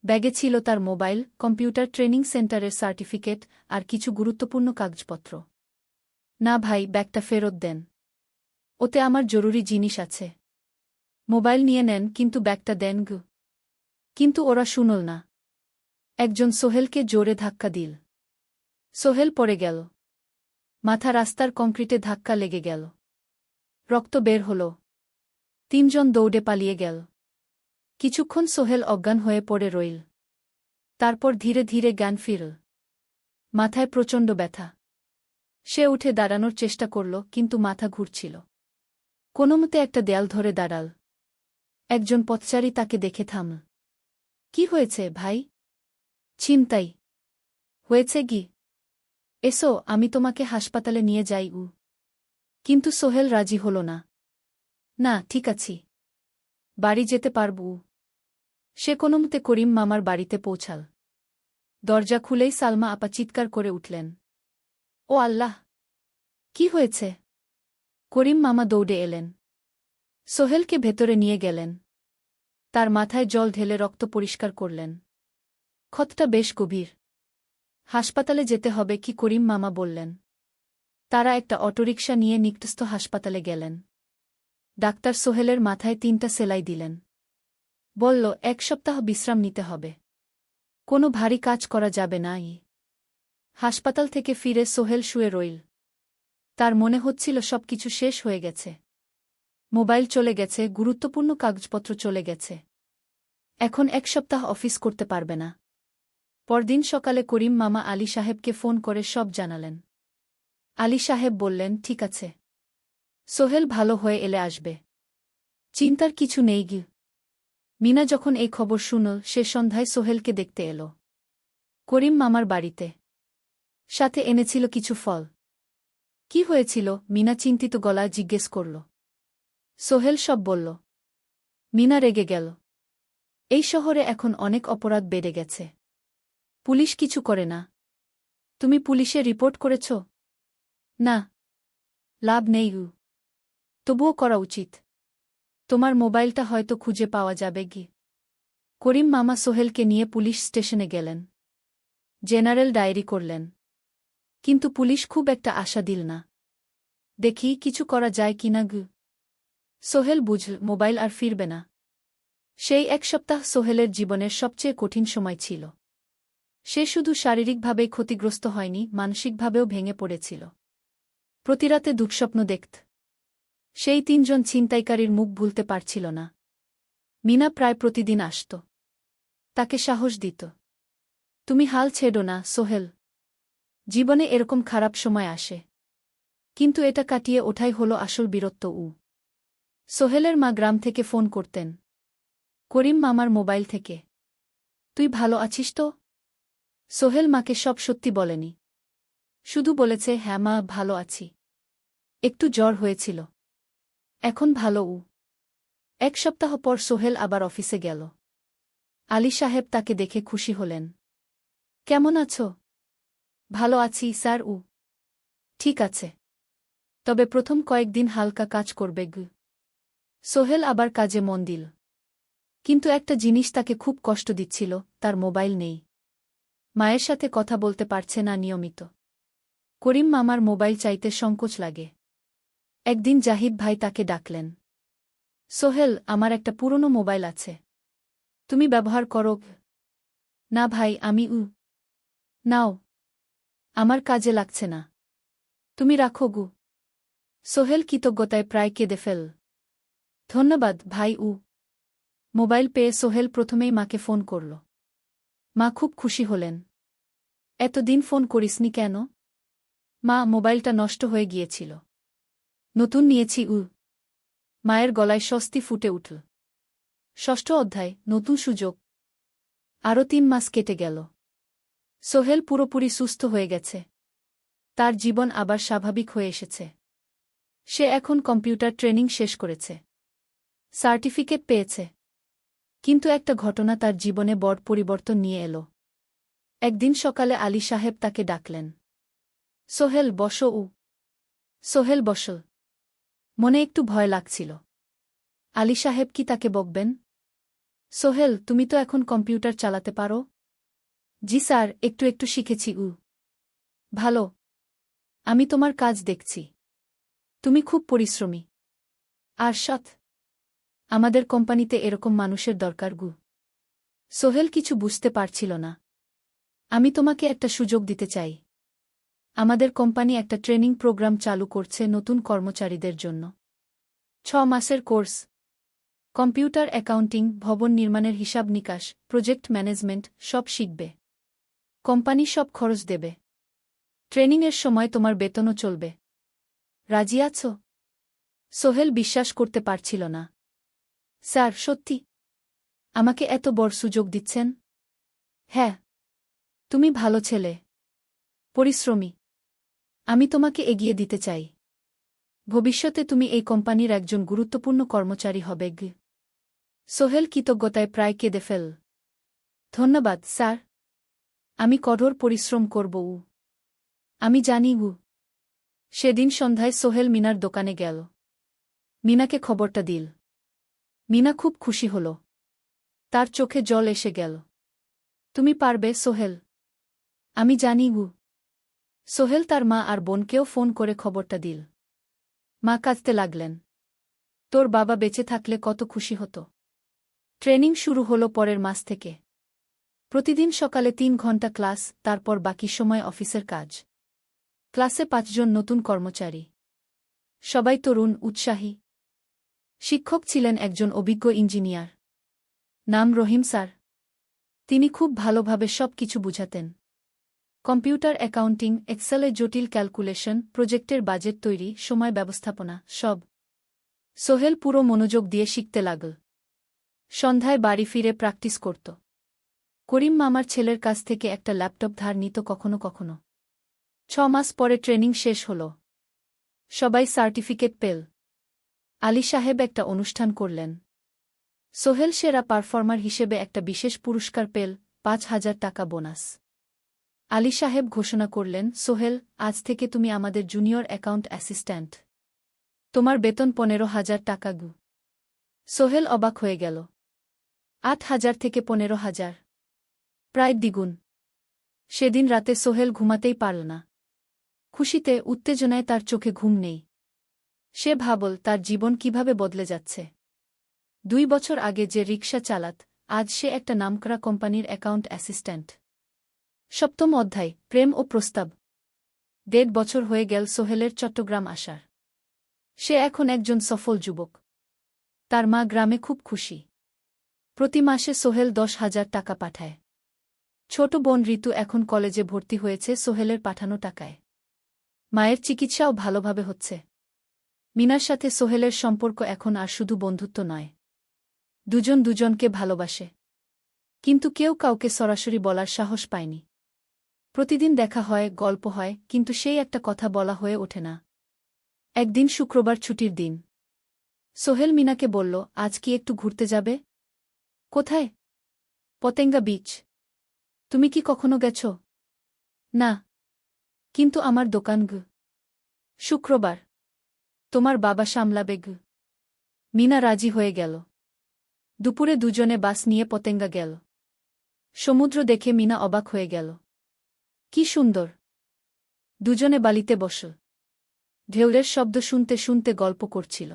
ব্যাগে ছিল তার মোবাইল, কম্পিউটার ট্রেনিং সেন্টারের সার্টিফিকেট আর কিছু গুরুত্বপূর্ণ কাগজপত্র। না ভাই, ব্যাগটা ফেরত দেন। ওতে আমার জরুরি জিনিস আছে। মোবাইল নিয়ে নেন, কিন্তু ব্যাগটা দেন। কিন্তু ওরা শুনল না। একজন সোহেলকে জোরে ধাক্কা দিল। সোহেল পড়ে গেল। মাথা রাস্তার কংক্রিটে ধাক্কা লেগে গেল। রক্ত বের হল। 3 জন দৌড়ে পালিয়ে গেল। কিছুক্ষণ সোহেল অজ্ঞান হয়ে পড়ে রইল। তারপর ধীরে ধীরে জ্ঞান ফিরল। মাথায় প্রচণ্ড ব্যথা। সে উঠে দাঁড়ানোর চেষ্টা করল, কিন্তু মাথা ঘুরছিল। কোনোমতে একটা দেয়াল ধরে দাঁড়াল। একজন পথচারী তাকে দেখে থামল। কি হয়েছে ভাই? ছিনতাই হয়েছে। এসো, আমি তোমাকে হাসপাতালে নিয়ে যাই। কিন্তু সোহেল রাজি হল না। না, ঠিক আছি, বাড়ি যেতে পারব। সে কোনোমতে করিম মামার বাড়িতে পৌঁছাল। দরজা খুলেই সালমা আপা চিৎকার করে উঠলেন। ও আল্লাহ! কি হয়েছে? করিম মামা দৌড়ে এলেন। সোহেলকে ভেতরে নিয়ে গেলেন। তার মাথায় জল ঢেলে রক্ত পরিষ্কার করলেন। ক্ষতটা বেশ গভীর। হাসপাতালে যেতে হবে কি? করিম মামা বললেন। তারা একটা অটোরিকশা নিয়ে নিকটস্থ হাসপাতালে গেলেন। ডাক্তার সোহেলের মাথায় 3টা সেলাই দিলেন। বলল, 1 সপ্তাহ বিশ্রাম নিতে হবে। কোনো ভারী কাজ করা যাবে না। হাসপাতাল থেকে ফিরে সোহেল শুয়ে রইল। তার মনে হচ্ছিল সবকিছু শেষ হয়ে গেছে। মোবাইল চলে গেছে, গুরুত্বপূর্ণ কাগজপত্র চলে গেছে। এখন 1 সপ্তাহ অফিস করতে পারবে না। পরদিন সকালে করিম মামা আলী সাহেবকে ফোন করে সব জানালেন। আলী সাহেব বললেন, ঠিক আছে, সোহেল ভালো হয়ে এলে আসবে, চিন্তার কিছু নেই। মিনা যখন এই খবর শুনল, সে সন্ধ্যায় সোহেলকে দেখতে এল করিম মামার বাড়িতে। সাথে এনেছিল কিছু ফল। কি হয়েছিল? মিনা চিন্তিত গলায় জিজ্ঞেস করল। সোহেল সব বলল। মিনা রেগে গেল। এই শহরে এখন অনেক অপরাধ বেড়ে গেছে। পুলিশ কিছু করে না। তুমি পুলিশে রিপোর্ট করেছ? না, লাভ নেই। তবুও করা উচিত। তোমার মোবাইলটা হয়তো খুঁজে পাওয়া যাবে। করিম মামা সোহেলকে নিয়ে পুলিশ স্টেশনে গেলেন। জেনারেল ডায়েরি করলেন। কিন্তু পুলিশ খুব একটা আশা দিল না। দেখি কিছু করা যায় কিনা গু। সোহেল বুঝল মোবাইল আর ফিরবে না। সেই এক সপ্তাহ সোহেলের জীবনের সবচেয়ে কঠিন সময় ছিল। সে শুধু শারীরিকভাবেই ক্ষতিগ্রস্ত হয়নি, মানসিকভাবেও ভেঙে পড়েছিল। প্রতিরাতে দুঃস্বপ্ন দেখত। সেই ৩ জন ছিনতাইকারীর মুখ ভুলতে পারছিল না। মিনা প্রায় প্রতিদিন আসত। তাকে সাহস দিত। তুমি হাল ছেড়ো না সোহেল। জীবনে এরকম খারাপ সময় আসে। কিন্তু এটা কাটিয়ে ওঠাই হলো আসল বীরত্ব। সোহেলের মা গ্রাম থেকে ফোন করতেন। করিম মামার মোবাইল থেকে। তুই ভালো আছিস তো? সোহেল মাকে সব সত্যি বলেনি। শুধু বলেছে, হ্যাঁ মা, ভালো আছি। একটু জ্বর হয়েছিল। এখন ভালো। ১ সপ্তাহ পর সোহেল আবার অফিসে গেল। আলী সাহেব তাকে দেখে খুশি হলেন। কেমন আছো? ভালো আছি স্যার। ঠিক আছে। তবে প্রথম কয়েকদিন হালকা কাজ করবে গু। সোহেল আবার কাজে মন দিল। কিন্তু একটা জিনিস তাকে খুব কষ্ট দিচ্ছিল, তার মোবাইল নেই। মায়ের সাথে কথা বলতে পারছে না নিয়মিত। করিম মামার মোবাইল চাইতে সংকোচ লাগে। একদিন জাহিদ ভাই তাকে ডাকলেন। সোহেল, আমার একটা পুরনো মোবাইল আছে। তুমি ব্যবহার করো? না ভাই, আমি নাও। আমার কাজে লাগছে না। তুমি রাখো গু। সোহেল কৃতজ্ঞতায় প্রায় কেঁদে ফেল। ধন্যবাদ ভাই। মোবাইল পেয়ে সোহেল প্রথমেই মাকে ফোন করল। মা খুব খুশি হলেন। এতদিন ফোন করিসনি কেন? মা, মোবাইলটা নষ্ট হয়ে গিয়েছিল। নতুন নিয়েছি। মায়ের গলায় স্বস্তি ফুটে উঠল। ৬ষ্ঠ অধ্যায়, নতুন সুযোগ। আরও ৩ মাস কেটে গেল। সোহেল পুরোপুরি সুস্থ হয়ে গেছে। তার জীবন আবার স্বাভাবিক হয়ে এসেছে। সে এখন কম্পিউটার ট্রেনিং শেষ করেছে। সার্টিফিকেট পেয়েছে। কিন্তু একটা ঘটনা তার জীবনে বড় পরিবর্তন নিয়ে এলো। একদিন সকালে আলী সাহেব তাকে ডাকলেন। সোহেল, বসো। সোহেল বসল। মনে একটু ভয় লাগছিল। আলী সাহেব কি তাকে বকবেন? সোহেল, তুমি তো এখন কম্পিউটার চালাতে পারো? জি স্যার, একটু একটু শিখেছি। ভালো। আমি তোমার কাজ দেখছি। তুমি খুব পরিশ্রমী। আর সৎ। আমাদের কোম্পানিতে এরকম মানুষের দরকার গু। সোহেল কিছু বুঝতে পারছিল না। আমি তোমাকে একটা সুযোগ দিতে চাই। আমাদের কোম্পানি একটা ট্রেনিং প্রোগ্রাম চালু করছে নতুন কর্মচারীদের জন্য। ৬ মাসের কোর্স। কম্পিউটার অ্যাকাউন্টিং, ভবন নির্মাণের হিসাব নিকাশ, প্রজেক্ট ম্যানেজমেন্ট সব শিখবে। কোম্পানি সব খরচ দেবে। ট্রেনিংয়ের সময় তোমার বেতনও চলবে। রাজি আছো? সোহেল বিশ্বাস করতে পারছিল না। স্যার, সত্যি? আমাকে এত বড় সুযোগ দিচ্ছেন? হ্যাঁ। তুমি ভালো ছেলে। পরিশ্রমী। আমি তোমাকে এগিয়ে দিতে চাই। ভবিষ্যতে তুমি এই কোম্পানির একজন গুরুত্বপূর্ণ কর্মচারী হবে। সোহেল কৃতজ্ঞতায় প্রায় কেঁদে ফেল। ধন্যবাদ স্যার। আমি কঠোর পরিশ্রম করব। আমি জানি। সেদিন সন্ধ্যায় সোহেল মিনার দোকানে গেল। মিনাকে খবরটা দিল। মিনা খুব খুশি হল। তার চোখে জল এসে গেল। তুমি পারবে সোহেল। আমি জানি। সোহেল তার মা আর বোনকেও ফোন করে খবরটা দিল। মা কাঁদতে লাগলেন। তোর বাবা বেঁচে থাকলে কত খুশি হতো। ট্রেনিং শুরু হলো পরের মাস থেকে। প্রতিদিন সকালে ৩ ঘন্টা ক্লাস, তারপর বাকি সময় অফিসের কাজ। ক্লাসে ৫ জন নতুন কর্মচারী। সবাই তরুণ, উৎসাহী। শিক্ষক ছিলেন একজন অভিজ্ঞ ইঞ্জিনিয়ার। নাম রহিম স্যার। তিনি খুব ভালোভাবে সব কিছু বুঝাতেন। কম্পিউটার অ্যাকাউন্টিং, এক্সেলে জটিল ক্যালকুলেশন, প্রজেক্টের বাজেট তৈরি, সময় ব্যবস্থাপনা সব। সোহেল পুরো মনোযোগ দিয়ে শিখতে লাগল। সন্ধ্যায় বাড়ি ফিরে প্র্যাকটিস করত। করিম মামার ছেলের কাছ থেকে একটা ল্যাপটপ ধার নিত কখনো কখনো। ৬ মাস পরে ট্রেনিং শেষ হল। সবাই সার্টিফিকেট পেল। আলী সাহেব একটা অনুষ্ঠান করলেন। সোহেল সেরা পারফর্মার হিসেবে একটা বিশেষ পুরস্কার পেল, ৫,০০০ টাকা বোনাস। আলী সাহেব ঘোষণা করলেন, সোহেল, আজ থেকে তুমি আমাদের জুনিয়র অ্যাকাউন্ট অ্যাসিস্ট্যান্ট। তোমার বেতন ১৫,০০০ টাকা। সোহেল অবাক হয়ে গেল। ৮,০০০ থেকে ১৫,০০০। প্রায় দ্বিগুণ। সেদিন রাতে সোহেল ঘুমাতেই পারল না। খুশিতে, উত্তেজনায় তার চোখে ঘুম নেই। সে ভাবল তার জীবন কিভাবে বদলে যাচ্ছে। 2 বছর আগে যে রিকশা চালাত, আজ সে একটা নামকরা কোম্পানির অ্যাকাউন্ট অ্যাসিস্ট্যান্ট। 7ম অধ্যায়, প্রেম ও প্রস্তাব। 1.5 বছর হয়ে গেল সোহেলের চট্টগ্রাম আসার। সে এখন একজন সফল যুবক। তার মা গ্রামে খুব খুশি। প্রতি মাসে সোহেল 10,000 টাকা পাঠায়। ছোট বোন ঋতু এখন কলেজে ভর্তি হয়েছে সোহেলের পাঠানো টাকায়। মায়ের চিকিৎসাও ভালোভাবে হচ্ছে। মিনার সাথে সোহেলের সম্পর্ক এখন আর শুধু বন্ধুত্ব নয়। দুজন দুজনকে ভালোবাসে। কিন্তু কেউ কাউকে সরাসরি বলার সাহস পায়নি। প্রতিদিন দেখা হয়, গল্প হয়, কিন্তু সেই একটা কথা বলা হয়ে ওঠে না। একদিন শুক্রবার ছুটির দিন। সোহেল মিনাকে বলল, আজ কি একটু ঘুরতে যাবে? কোথায়? পতেঙ্গা বিচ। তুমি কি কখনো গেছ? না। কিন্তু আমার দোকান শুক্রবার। তোমার বাবা সামলাবে মিনা রাজি হয়ে গেল। দুপুরে দুজনে বাস নিয়ে পতেঙ্গা গেল। সমুদ্র দেখে মিনা অবাক হয়ে গেল। কি সুন্দর! দুজনে বালিতে বসল। ঢেউয়ের শব্দ শুনতে শুনতে গল্প করছিল।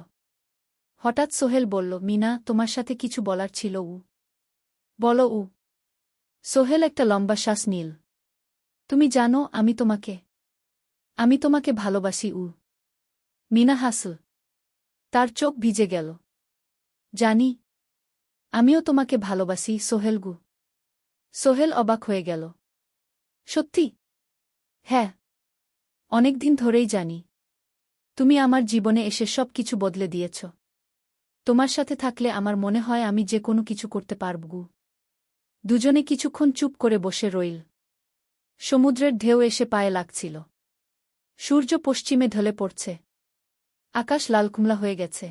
হঠাৎ সোহেল বলল, মিনা, তোমার সাথে কিছু বলার ছিল। বলো। সোহেল একটা লম্বা শ্বাস নিল। তুমি জানো, আমি তোমাকে ভালোবাসি। মিনা হাসল। তার চোখ ভিজে গেল। জানি। আমিও তোমাকে ভালোবাসি সোহেল। সোহেল অবাক হয়ে গেল। সত্যি? হ্যাঁ। অনেকদিন ধরেই জানি। তুমি আমার জীবনে এসে সব কিছু বদলে দিয়েছ। তোমার সাথে থাকলে আমার মনে হয় আমি যে কোনো কিছু করতে পারব। দুজনে কিছুক্ষণ চুপ করে বসে রইল। সমুদ্রের ঢেউ এসে পায়ে লাগছিল। সূর্য পশ্চিমে ঢলে পড়ছে। আকাশ লালকুমলা হয়ে গেছে।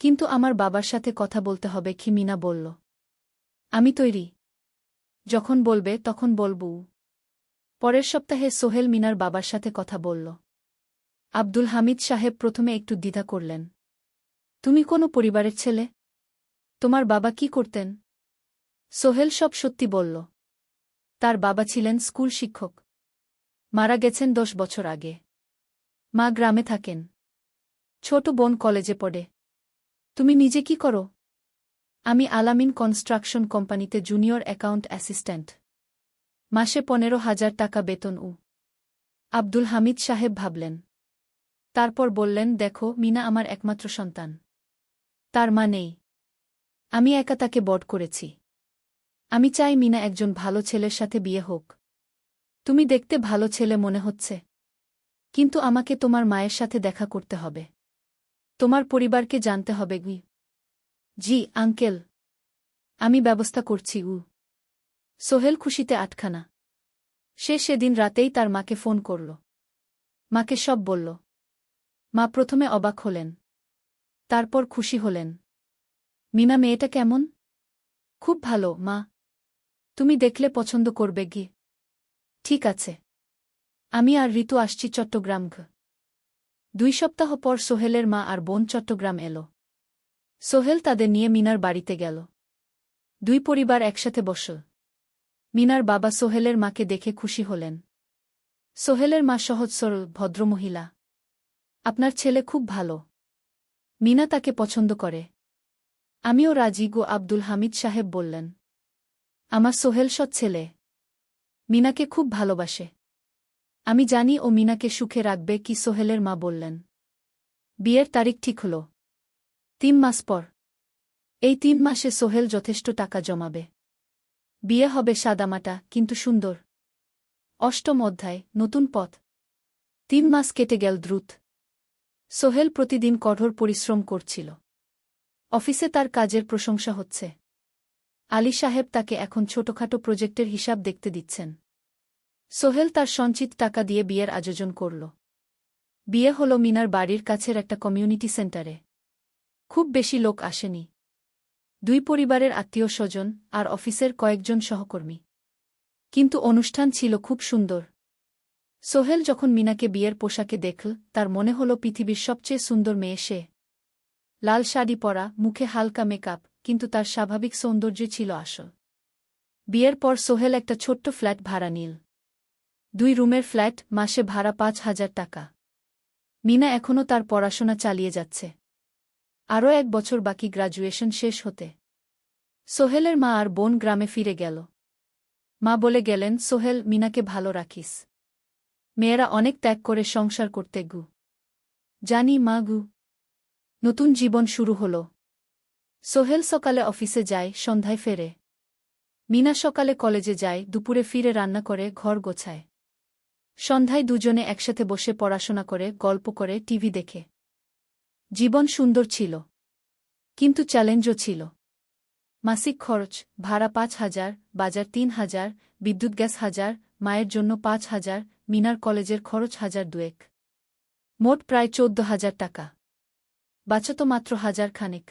কিন্তু আমার বাবার সাথে কথা বলতে হবে, মিনা বলল। আমি তৈরি। যখন বলবে তখন বলব। পরের সপ্তাহে সোহেল মিনার বাবার সাথে কথা বলল। আব্দুল হামিদ সাহেব প্রথমে একটু দ্বিধা করলেন। তুমি কোনো পরিবারের ছেলে? তোমার বাবা কি করতেন? সোহেল সব সত্যি বলল। তার বাবা ছিলেন স্কুল শিক্ষক। মারা গেছেন 10 বছর আগে। মা গ্রামে থাকেন। ছোট বোন কলেজে পড়ে। তুমি নিজে কি করো? আমি আলামিন কনস্ট্রাকশন কোম্পানিতে জুনিয়র অ্যাকাউন্ট অ্যাসিস্ট্যান্ট। মাসে 15,000 টাকা বেতন। আব্দুল হামিদ সাহেব ভাবলেন। তারপর বললেন, দেখো, মিনা আমার একমাত্র সন্তান। তার মা নেই। আমি একা তাকে বড় করেছি। আমি চাই মিনা একজন ভালো ছেলের সাথে বিয়ে হোক। তুমি দেখতে ভালো ছেলে মনে হচ্ছে। কিন্তু আমাকে তোমার মায়ের সাথে দেখা করতে হবে। তোমার পরিবারকে জানতে হবে। জি আঙ্কেল। আমি ব্যবস্থা করছি। সোহেল খুশিতে আটখানা। সে সেদিন রাতেই তার মাকে ফোন করল। মাকে সব বলল। মা প্রথমে অবাক হলেন। তারপর খুশি হলেন। মিনা মেয়েটা কেমন? খুব ভালো মা। তুমি দেখলে পছন্দ করবে। ঠিক আছে। আমি আর ঋতু আসছি চট্টগ্রাম। 2 সপ্তাহ পর সোহেলের মা আর বোন চট্টগ্রাম এলো। সোহেল তাদের নিয়ে মিনার বাড়িতে গেল। 2 পরিবার একসাথে বসল। মিনার বাবা সোহেলের মাকে দেখে খুশি হলেন। সোহেলের মা সহজ সরল ভদ্রমহিলা। আপনার ছেলে খুব ভালো। মিনা তাকে পছন্দ করে। আমিও রাজি। আব্দুল হামিদ সাহেব বললেন। আমার সোহেল সৎ ছেলে। মিনাকে খুব ভালোবাসে। আমি জানি ও মিনাকে সুখে রাখবে। সোহেলের মা বললেন। বিয়ের তারিখ ঠিক হল। 3 মাস পর। এই 3 মাসে সোহেল যথেষ্ট টাকা জমাবে। বিয়ে হবে সাদামাটা কিন্তু সুন্দর। 8ম অধ্যায়, নতুন পথ। 3 মাস কেটে গেল দ্রুত। সোহেল প্রতিদিন কঠোর পরিশ্রম করছিল। অফিসে তার কাজের প্রশংসা হচ্ছে। আলী সাহেব তাকে এখন ছোটখাটো প্রজেক্টের হিসাব দেখতে দিচ্ছেন। সোহেল তার সঞ্চিত টাকা দিয়ে বিয়ের আয়োজন করল। বিয়ে হল মিনার বাড়ির কাছের একটা কমিউনিটি সেন্টারে। খুব বেশি লোক আসেনি। 2 পরিবারের আত্মীয় স্বজন আর অফিসের কয়েকজন সহকর্মী। কিন্তু অনুষ্ঠান ছিল খুব সুন্দর। সোহেল যখন মিনাকে বিয়ের পোশাকে দেখল, তার মনে হল পৃথিবীর সবচেয়ে সুন্দর মেয়ে সে। লাল শাড়ি পরা, মুখে হালকা মেকআপ, কিন্তু তার স্বাভাবিক সৌন্দর্য ছিল আসল। বিয়ের পর সোহেল একটা ছোট্ট ফ্ল্যাট ভাড়া নিল। 2 রুমের ফ্ল্যাট, মাসে ভাড়া 5,000 টাকা। মিনা এখনও তার পড়াশোনা চালিয়ে যাচ্ছে। আরও 1 বছর বাকি গ্র্যাজুয়েশন শেষ হতে। সোহেলের মা আর বোন গ্রামে ফিরে গেল। মা বলে গেলেন, সোহেল, মিনাকে ভালো রাখিস। মেয়েরা অনেক ত্যাগ করে সংসার করতে গু। জানি মা গু। নতুন জীবন শুরু হল। সোহেল সকালে অফিসে যায়, সন্ধ্যায় ফেরে। মিনা সকালে কলেজে যায়, দুপুরে ফিরে রান্না করে, ঘর গোছায়। সন্ধ্যায় দুজনে একসাথে বসে পড়াশোনা করে, গল্প করে, টিভি দেখে। জীবন সুন্দর ছিল। কিন্তু চ্যালেঞ্জও ছিল। মাসিক খরচ, ভাড়া 5,000, বাজার 3,000, বিদ্যুৎ গ্যাস 1,000, মায়ের জন্য 5,000, মিনার কলেজের খরচ 1,200। মোট প্রায় 14,000 টাকা। বাঁচত মাত্র 1,000 খানেক।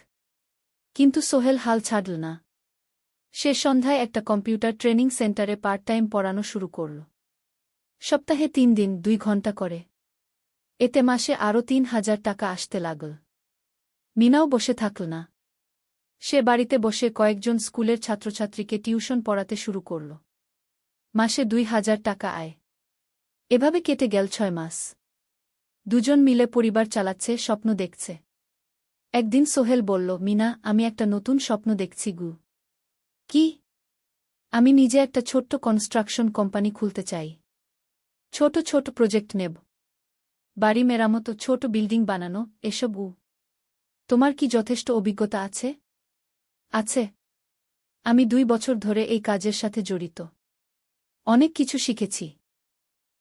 কিন্তু সোহেল হাল ছাড়ল না। সে সন্ধ্যায় একটা কম্পিউটার ট্রেনিং সেন্টারে পার্ট টাইম পড়ানো শুরু করল। সপ্তাহে 3 দিন 2 ঘন্টা করে। এতে মাসে আরও 3,000 টাকা আসতে লাগল। মিনাও বসে থাকল না। সে বাড়িতে বসে কয়েকজন স্কুলের ছাত্রছাত্রীকে টিউশন পড়াতে শুরু করল। মাসে 2,000 টাকা আয়। এভাবে কেটে গেল 6 মাস। দুজন মিলে পরিবার চালাচ্ছে, স্বপ্ন দেখছে। একদিন সোহেল বলল, মিনা, আমি একটা নতুন স্বপ্ন দেখছি গু। কি? আমি নিজে একটা ছোট্ট কনস্ট্রাকশন কোম্পানি খুলতে চাই। ছোট ছোট প্রজেক্ট নেব। বাড়ি মেরামত, ছোট বিল্ডিং বানানো, এসব। তোমার কি যথেষ্ট অভিজ্ঞতা আছে? আছে। আমি 2 বছর ধরে এই কাজের সাথে জড়িত। অনেক কিছু শিখেছি।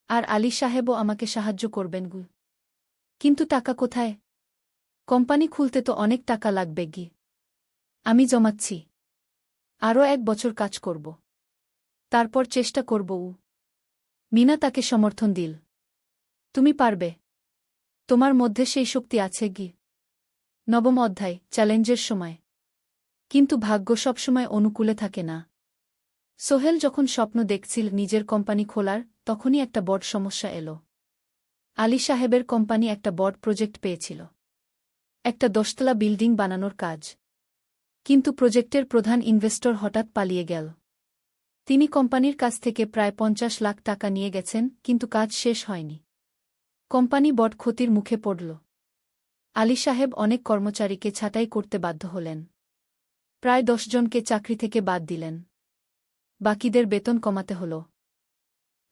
আর আলী সাহেবও আমাকে সাহায্য করবেন গু। কিন্তু টাকা কোথায়? কোম্পানি খুলতে তো অনেক টাকা লাগবে গি। আমি জমাচ্ছি। আরও 1 বছর কাজ করব। তারপর চেষ্টা করব। মিনা তাকে সমর্থন দিল। তুমি পারবে। তোমার মধ্যে সেই শক্তি আছে গি। 9ম অধ্যায়, চ্যালেঞ্জের সময়। কিন্তু ভাগ্য সবসময় অনুকূলে থাকে না। সোহেল যখন স্বপ্ন দেখছিল নিজের কোম্পানি খোলার, তখনই একটা বড় সমস্যা এলো। আলী সাহেবের কোম্পানি একটা বড় প্রজেক্ট পেয়েছিল। একটা 10তলা বিল্ডিং বানানোর কাজ। কিন্তু প্রজেক্টের প্রধান ইনভেস্টর হঠাৎ পালিয়ে গেল। তিনি কোম্পানির কাছ থেকে প্রায় 50 লাখ টাকা নিয়ে গেছেন, কিন্তু কাজ শেষ হয়নি। কোম্পানি বড় ক্ষতির মুখে পড়ল। আলী সাহেব অনেক কর্মচারীকে ছাঁটাই করতে বাধ্য হলেন। প্রায় 10 জনকে চাকরি থেকে বাদ দিলেন। বাকিদের বেতন কমাতে হল।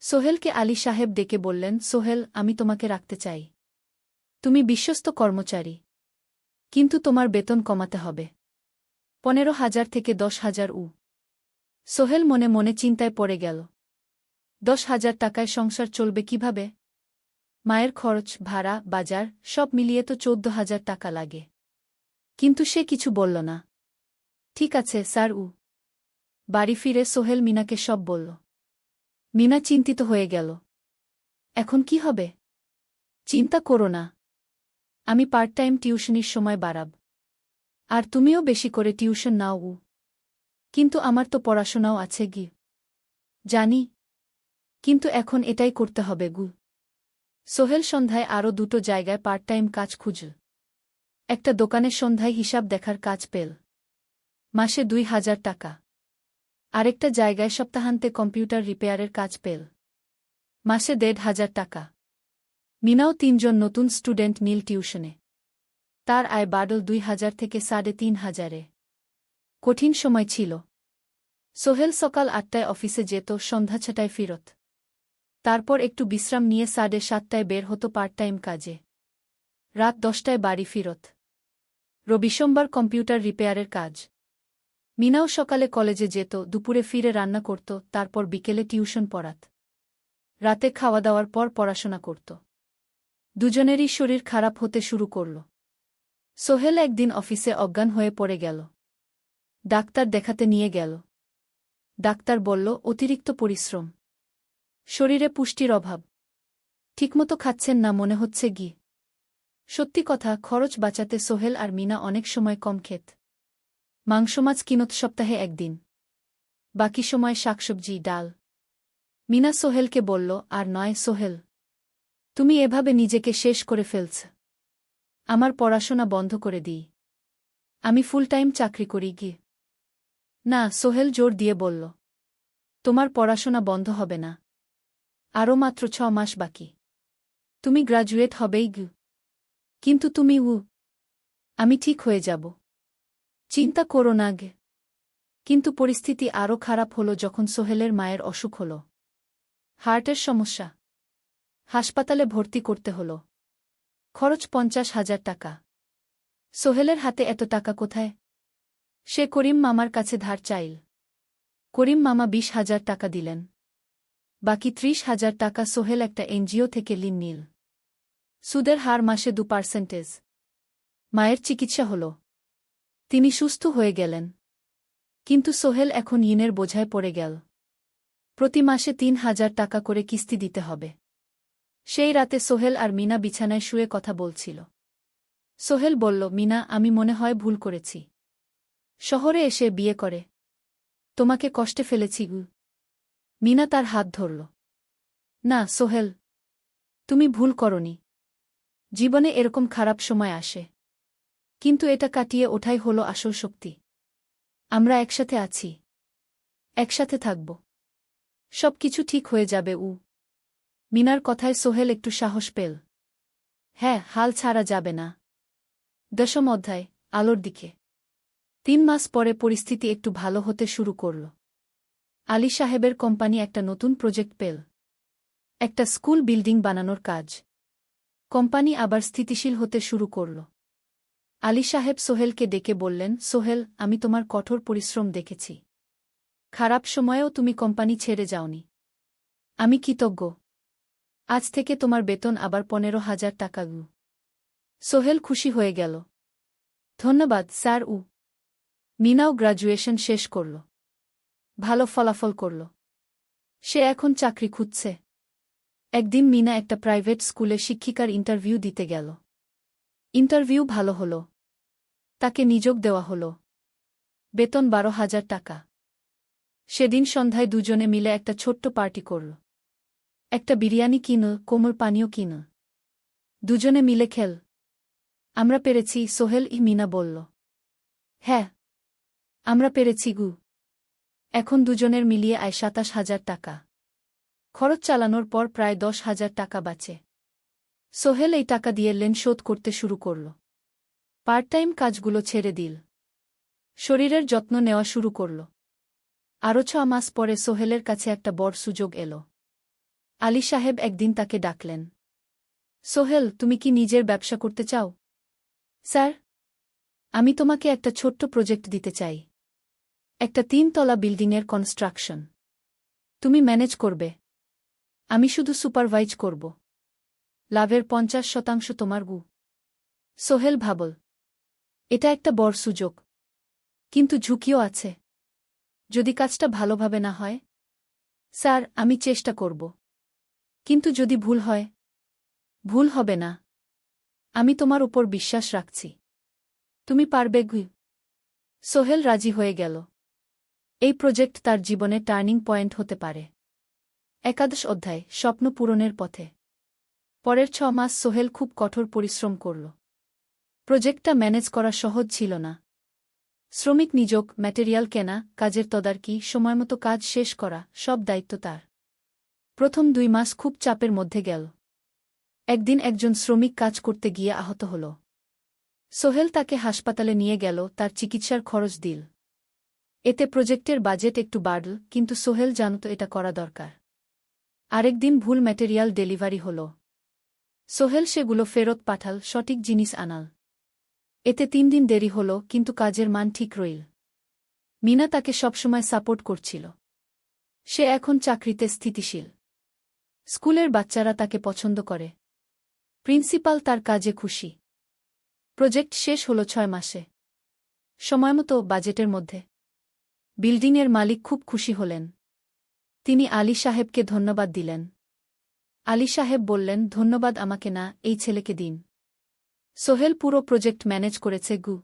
সোহেলকে আলী সাহেব ডেকে বললেন, সোহেল, আমি তোমাকে রাখতে চাই। তুমি বিশ্বস্ত কর্মচারী। কিন্তু তোমার বেতন কমাতে হবে। 15,000 থেকে 10,000। সোহেল মনে মনে চিন্তায় পড়ে গেল। 10,000 টাকায় সংসার চলবে কিভাবে? মায়ের খরচ, ভাড়া, বাজার সব মিলিয়ে তো 14,000 টাকা লাগে। কিন্তু সে কিছু বলল না। ঠিক আছে স্যার। বাড়ি ফিরে সোহেল মিনাকে সব বলল। মিনা চিন্তিত হয়ে গেল। এখন কি হবে? চিন্তা করো না। আমি পার্ট টাইম টিউশনির সময় বাড়াব। আর তুমিও বেশি করে টিউশন নাও। কিন্তু আমার তো পড়াশোনাও আছে গি। জানি। কিন্তু এখন এটাই করতে হবে গু। সোহেল সন্ধ্যায় আরও 2টো জায়গায় পার্ট টাইম কাজ খুঁজল। একটা দোকানে সন্ধ্যায় হিসাব দেখার কাজ পেল। মাসে 2,000 টাকা। আরেকটা জায়গায় সপ্তাহান্তে কম্পিউটার রিপেয়ারের কাজ পেল। মাসে 1,500 টাকা। মিনাও 3 জন নতুন স্টুডেন্ট নিল টিউশনে। তার আয় বাড়ল 2,000 থেকে 3,500-এ। কঠিন সময় ছিল। সোহেল সকাল 8টায় অফিসে যেত, সন্ধ্যা 6টায় ফিরত। তারপর একটু বিশ্রাম নিয়ে 7:30টায় বের হতো পার্ট টাইম কাজে। রাত 10টায় বাড়ি ফিরত। রবি-সোমবার কম্পিউটার রিপেয়ারের কাজ। মিনাও সকালে কলেজে যেত, দুপুরে ফিরে রান্না করত, তারপর বিকেলে টিউশন পড়াত। রাতে খাওয়া দাওয়ার পর পড়াশোনা করত। দুজনেরই শরীর খারাপ হতে শুরু করল। সোহেল একদিন অফিসে অজ্ঞান হয়ে পড়ে গেল। ডাক্তার দেখাতে নিয়ে গেল। ডাক্তার বলল, অতিরিক্ত পরিশ্রম। শরীরে পুষ্টির অভাব। ঠিকমতো খাচ্ছেন না মনে হচ্ছে গি। সত্যি কথা, খরচ বাঁচাতে সোহেল আর মিনা অনেক সময় কম খেত। মাংস মাছ কিনত সপ্তাহে 1 দিন। বাকি সময় শাকসবজি, ডাল। মিনা সোহেলকে বলল, আর নয় সোহেল। তুমি এভাবে নিজেকে শেষ করে ফেলছ। আমার পড়াশোনা বন্ধ করে দিই। আমি ফুল টাইম চাকরি করি গি। না, সোহেল জোর দিয়ে বলল। তোমার পড়াশোনা বন্ধ হবে না। আরও মাত্র 6 মাস বাকি। তুমি গ্র্যাজুয়েট হবেই গি। কিন্তু তুমি আমি ঠিক হয়ে যাব। চিন্তা করো না গে। কিন্তু পরিস্থিতি আরও খারাপ হলো যখন সোহেলের মায়ের অসুখ হল। হার্টের সমস্যা। হাসপাতালে ভর্তি করতে হল। খরচ 50,000 টাকা। সোহেলের হাতে এত টাকা কোথায়? সে করিম মামার কাছে ধার চাইল। করিম মামা 20,000 টাকা দিলেন। বাকি 30,000 টাকা সোহেল একটা এনজিও থেকে ঋণ নিল। সুদের হার মাসে 2%। মায়ের চিকিৎসা হল। তিনি সুস্থ হয়ে গেলেন। কিন্তু সোহেল এখন ঋণের বোঝায় পড়ে গেল। প্রতি মাসে 3,000 টাকা করে কিস্তি দিতে হবে। সেই রাতে সোহেল আর মিনা বিছানায় শুয়ে কথা বলছিল। সোহেল বলল, মিনা, আমি মনে হয় ভুল করেছি। শহরে এসে বিয়ে করে তোমাকে কষ্টে ফেলেছি গু। মিনা তার হাত ধরল। না সোহেল, তুমি ভুল করনি। জীবনে এরকম খারাপ সময় আসে, কিন্তু এটা কাটিয়ে ওঠাই হলো আসল শক্তি। আমরা একসাথে আছি, একসাথে থাকব। সব কিছু ঠিক হয়ে যাবে। মিনার কথায় সোহেল একটু সাহস পেল। হ্যাঁ, হাল ছাড়া যাবে না। 10ম অধ্যায়, আলোর দিকে। 3 মাস পরে পরিস্থিতি একটু ভালো হতে শুরু করল। আলী সাহেবের কোম্পানি একটা নতুন প্রজেক্ট পেল। একটা স্কুল বিল্ডিং বানানোর কাজ। কোম্পানি আবার স্থিতিশীল হতে শুরু করল। আলী সাহেব সোহেলকে ডেকে বললেন, সোহেল, আমি তোমার কঠোর পরিশ্রম দেখেছি। খারাপ সময়েও তুমি কোম্পানি ছেড়ে যাওনি। আমি কৃতজ্ঞ। আজ থেকে তোমার বেতন আবার 15,000 টাকা। সোহেল খুশি হয়ে গেল। ধন্যবাদ স্যার। মিনাও গ্র্যাজুয়েশন শেষ করল। ভালো ফলাফল করল। সে এখন চাকরি খুঁজছে। একদিন মিনা একটা প্রাইভেট স্কুলে শিক্ষিকার ইন্টারভিউ দিতে গেল। ইন্টারভিউ ভালো হল। তাকে নিযোগ দেওয়া হল। বেতন 12,000 টাকা। সেদিন সন্ধ্যায় দুজনে মিলে একটা ছোট্ট পার্টি করল। একটা বিরিয়ানি কিনল, কোমল পানীয় কিনল। দুজনে মিলে খেল। আমরা পেরেছি সোহেল, মিনা বলল। হ্যাঁ, আমরা পেরেছি গু। এখন দুজনের মিলিয়ে আয় 27,000 টাকা। খরচ চালানোর পর প্রায় 10,000 টাকা বাঁচে। সোহেল এই টাকা দিয়ে লেন শোধ করতে শুরু করল। পার্ট টাইম কাজগুলো ছেড়ে দিল। শরীরের যত্ন নেওয়া শুরু করল। আরও 6 মাস পরে সোহেলের কাছে একটা বড় সুযোগ এল। আলী সাহেব একদিন তাকে ডাকলেন। সোহেল, তুমি কি নিজের ব্যবসা করতে চাও? স্যার, আমি তোমাকে একটা ছোট্ট প্রজেক্ট দিতে চাই। একটা 3 তলা বিল্ডিংয়ের কনস্ট্রাকশন। তুমি ম্যানেজ করবে, আমি শুধু সুপারভাইজ করব। লাভের 50% তোমার গু। সোহেল ভাবল, এটা একটা বড় সুযোগ, কিন্তু ঝুঁকিও আছে। যদি কাজটা ভালোভাবে না হয়? স্যার, আমি চেষ্টা করব। কিন্তু যদি ভুল হয়? ভুল হবে না। আমি তোমার উপর বিশ্বাস রাখছি। তুমি পারবে গু। সোহেল রাজি হয়ে গেল। এই প্রজেক্ট তার জীবনে টার্নিং পয়েন্ট হতে পারে। 11 অধ্যায়, স্বপ্ন পূরণের পথে। পরের 6 মাস সোহেল খুব কঠোর পরিশ্রম করল। প্রজেক্টটা ম্যানেজ করা সহজ ছিল না। শ্রমিক নিযোগ, ম্যাটেরিয়াল কেনা, কাজের তদারকি, সময়মতো কাজ শেষ করা, সব দায়িত্ব তার। প্রথম 2 মাস খুব চাপের মধ্যে গেল। একদিন একজন শ্রমিক কাজ করতে গিয়ে আহত হল। সোহেল তাকে হাসপাতালে নিয়ে গেল, তার চিকিৎসার খরচ দিল। এতে প্রজেক্টের বাজেট একটু বাড়ল, কিন্তু সোহেল জানত এটা করা দরকার। আরেকদিন ভুল ম্যাটেরিয়াল ডেলিভারি হল। সোহেল সেগুলো ফেরত পাঠাল, সঠিক জিনিস আনাল। এতে 3 দিন দেরি হল, কিন্তু কাজের মান ঠিক রইল। মিনা তাকে সবসময় সাপোর্ট করছিল। সে এখন চাকরিতে স্থিতিশীল। স্কুলের বাচ্চারা তাকে পছন্দ করে। প্রিন্সিপাল তার কাজে খুশি। প্রজেক্ট শেষ হল 6 মাসে। সময়মতো, বাজেটের মধ্যে। বিল্ডিংয়ের মালিক খুব খুশি হলেন। তিনি আলী সাহেবকে ধন্যবাদ দিলেন। আলী সাহেব বললেন, ধন্যবাদ আমাকে না, এই ছেলেকে দিন। সোহেল পুরো প্রজেক্ট ম্যানেজ করেছে গু।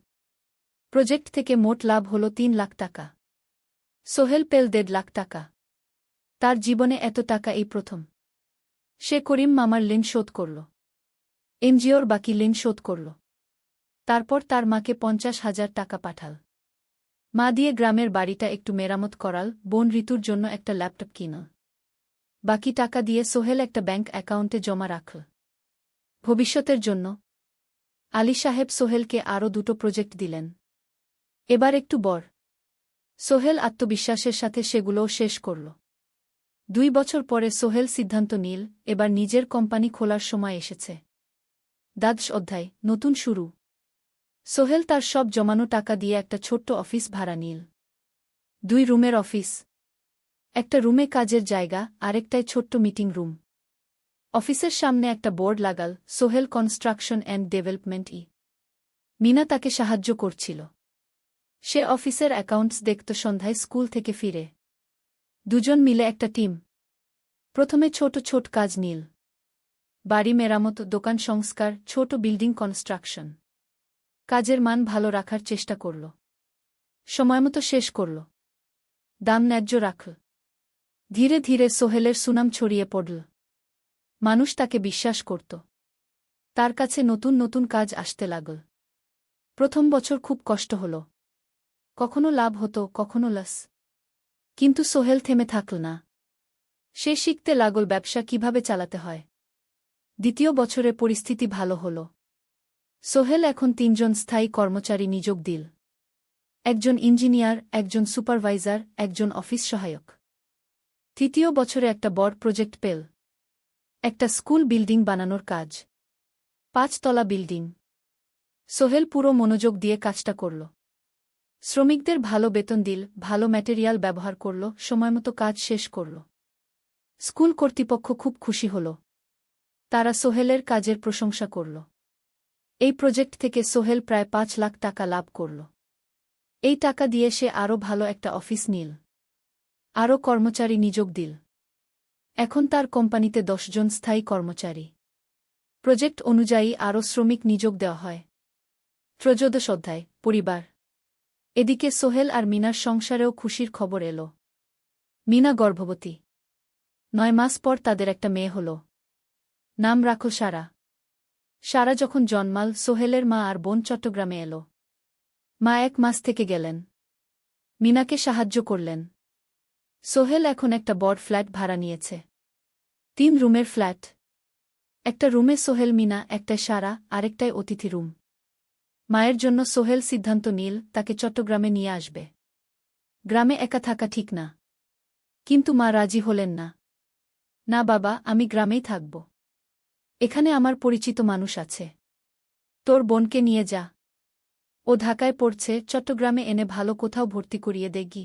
প্রজেক্ট থেকে মোট লাভ হল 3 লাখ টাকা। সোহেল পেল 1.5 লাখ টাকা। তার জীবনে এত টাকা এই প্রথম। সে করিম মামার ঋণ শোধ করল। এনজিওর বাকি ঋণ শোধ করল। তারপর তার মাকে 50,000 টাকা পাঠাল। মা দিয়ে গ্রামের বাড়িটা একটু মেরামত করাল, বোন ঋতুর জন্য একটা ল্যাপটপ কিনল। বাকি টাকা দিয়ে সোহেল একটা ব্যাংক অ্যাকাউন্টে জমা রাখল। ভবিষ্যতের জন্য। আলী সাহেব সোহেলকে আরও 2টো প্রজেক্ট দিলেন। এবার একটু বড়। সোহেল আত্মবিশ্বাসের সাথে সেগুলোও শেষ করল। 2 বছর পরে সোহেল সিদ্ধান্ত নিল, এবার নিজের কোম্পানি খোলার সময় এসেছে। দ্বাদশ অধ্যায়, নতুন শুরু। সোহেল তার সব জমানো টাকা দিয়ে একটা ছোট্ট অফিস ভাড়া নিল। 2 রুমের অফিস। একটা রুমে কাজের জায়গা, আরেকটায় ছোট্ট মিটিং রুম। অফিসের সামনে একটা বোর্ড লাগাল, Sohel construction and development. Mina তাকে সাহায্য করছিল। সে অফিসের অ্যাকাউন্টস দেখত সন্ধ্যায় স্কুল থেকে ফিরে। দুজন মিলে একটা টিম। প্রথমে ছোট ছোট কাজ নিল। বাড়ি মেরামত, দোকান সংস্কার, ছোট বিল্ডিং কনস্ট্রাকশন। কাজের মান ভালো রাখার চেষ্টা করল। সময়মতো শেষ করল। দাম ন্যায্য রাখল। ধীরে ধীরে সোহেলের সুনাম ছড়িয়ে পড়ল। মানুষ তাকে বিশ্বাস করত। তার কাছে নতুন নতুন কাজ আসতে লাগল। প্রথম বছর খুব কষ্ট হল। কখনো লাভ হতো, কখনো লস। কিন্তু সোহেল থেমে থাকল না। সে শিখতে লাগল ব্যবসা কিভাবে চালাতে হয়। দ্বিতীয় বছরে পরিস্থিতি ভালো হল। সোহেল এখন 3 জন স্থায়ী কর্মচারী নিয়োগ দিল। একজন ইঞ্জিনিয়ার, একজন সুপারভাইজার, একজন অফিস সহায়ক। তৃতীয় বছরে একটা বড় প্রজেক্ট পেল। একটা স্কুল বিল্ডিং বানানোর কাজ। 5 তলা বিল্ডিং। সোহেল পুরো মনোযোগ দিয়ে কাজটা করল। শ্রমিকদের ভালো বেতন দিল, ভালো ম্যাটেরিয়াল ব্যবহার করল, সময়মতো কাজ শেষ করল। স্কুল কর্তৃপক্ষ খুব খুশি হল। তারা সোহেলের কাজের প্রশংসা করল। এই প্রজেক্ট থেকে সোহেল প্রায় 5 লাখ টাকা লাভ করল। এই টাকা দিয়ে সে আরও ভালো একটা অফিস নিল। আরও কর্মচারী নিয়োগ দিল। এখন তার কোম্পানিতে 10 জন স্থায়ী কর্মচারী। প্রজেক্ট অনুযায়ী আরও শ্রমিক নিয়োগ দেওয়া হয়। ত্রয়োদশ অধ্যায়, পরিবার। এদিকে সোহেল আর মিনার সংসারেও খুশির খবর এল। মিনা গর্ভবতী। 9 মাস পর তাদের একটা মেয়ে হল। নাম রাখল সারা। সারা যখন জন্মাল, সোহেলের মা আর বোন চট্টগ্রামে এল। মা 1 মাস থেকে গেলেন। মিনাকে সাহায্য করলেন। সোহেল এখন একটা বড় ফ্ল্যাট ভাড়া নিয়েছে। 3 রুমের ফ্ল্যাট। একটা রুমে সোহেল, মিনা, একটায় সারা, আরেকটায় অতিথি রুম। মায়ের জন্য সোহেল সিদ্ধান্ত নিল তাকে চট্টগ্রামে নিয়ে আসবে। গ্রামে একা থাকা ঠিক না। কিন্তু মা রাজি হলেন না। না বাবা, আমি গ্রামেই থাকব। এখানে আমার পরিচিত মানুষ আছে। তোর বোনকে নিয়ে যা। ও ঢাকায় পড়ছে, চট্টগ্রামে এনে ভালো কোথাও ভর্তি করিয়ে দেগি।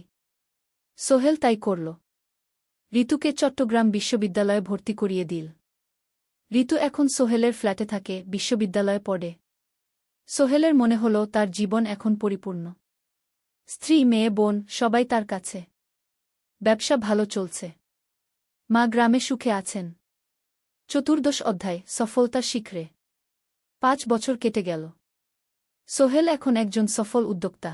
সোহেল তাই করল। ঋতুকে চট্টগ্রাম বিশ্ববিদ্যালয়ে ভর্তি করিয়ে দিল। ঋতু এখন সোহেলের ফ্ল্যাটে থাকে, বিশ্ববিদ্যালয়ে পড়ে। সোহেলের মনে হল তার জীবন এখন পরিপূর্ণ। স্ত্রী, মেয়ে, বোন সবাই তার কাছে। ব্যবসা ভালো চলছে। মা গ্রামে সুখে আছেন। চতুর্দশ অধ্যায়, সফলতার শিখরে। 5 বছর কেটে গেল। সোহেল এখন একজন সফল উদ্যোক্তা।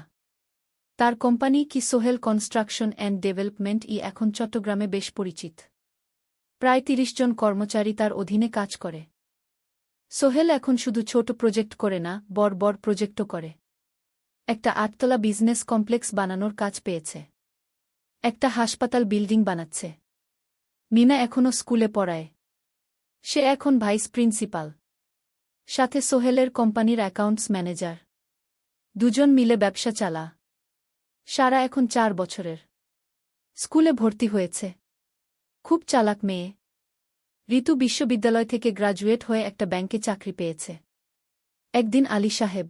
তার কোম্পানি কি সোহেল কনস্ট্রাকশন অ্যান্ড ডেভেলপমেন্ট এখন চট্টগ্রামে বেশ পরিচিত। প্রায় 30 জন কর্মচারী তার অধীনে কাজ করে। সোহেল এখন শুধু ছোট প্রজেক্ট করে না, বড় বড় প্রজেক্টও করে। একটা 8 তলা বিজনেস কমপ্লেক্স বানানোর কাজ পেয়েছে। একটা হাসপাতাল বিল্ডিং বানাচ্ছে। মিনা এখনও স্কুলে পড়ায়। সে এখন ভাইস প্রিন্সিপাল। সাথে সোহেলের কোম্পানির অ্যাকাউন্টস ম্যানেজার। 2 জন মিলে ব্যবসা চালা। সারা এখন 4 বছরের। স্কুলে ভর্তি হয়েছে। খুব চালাক মেয়ে। ঋতু বিশ্ববিদ্যালয় থেকে গ্রাজুয়েট হয়ে একটা ব্যাংকে চাকরি পেয়েছে। একদিন আলী সাহেব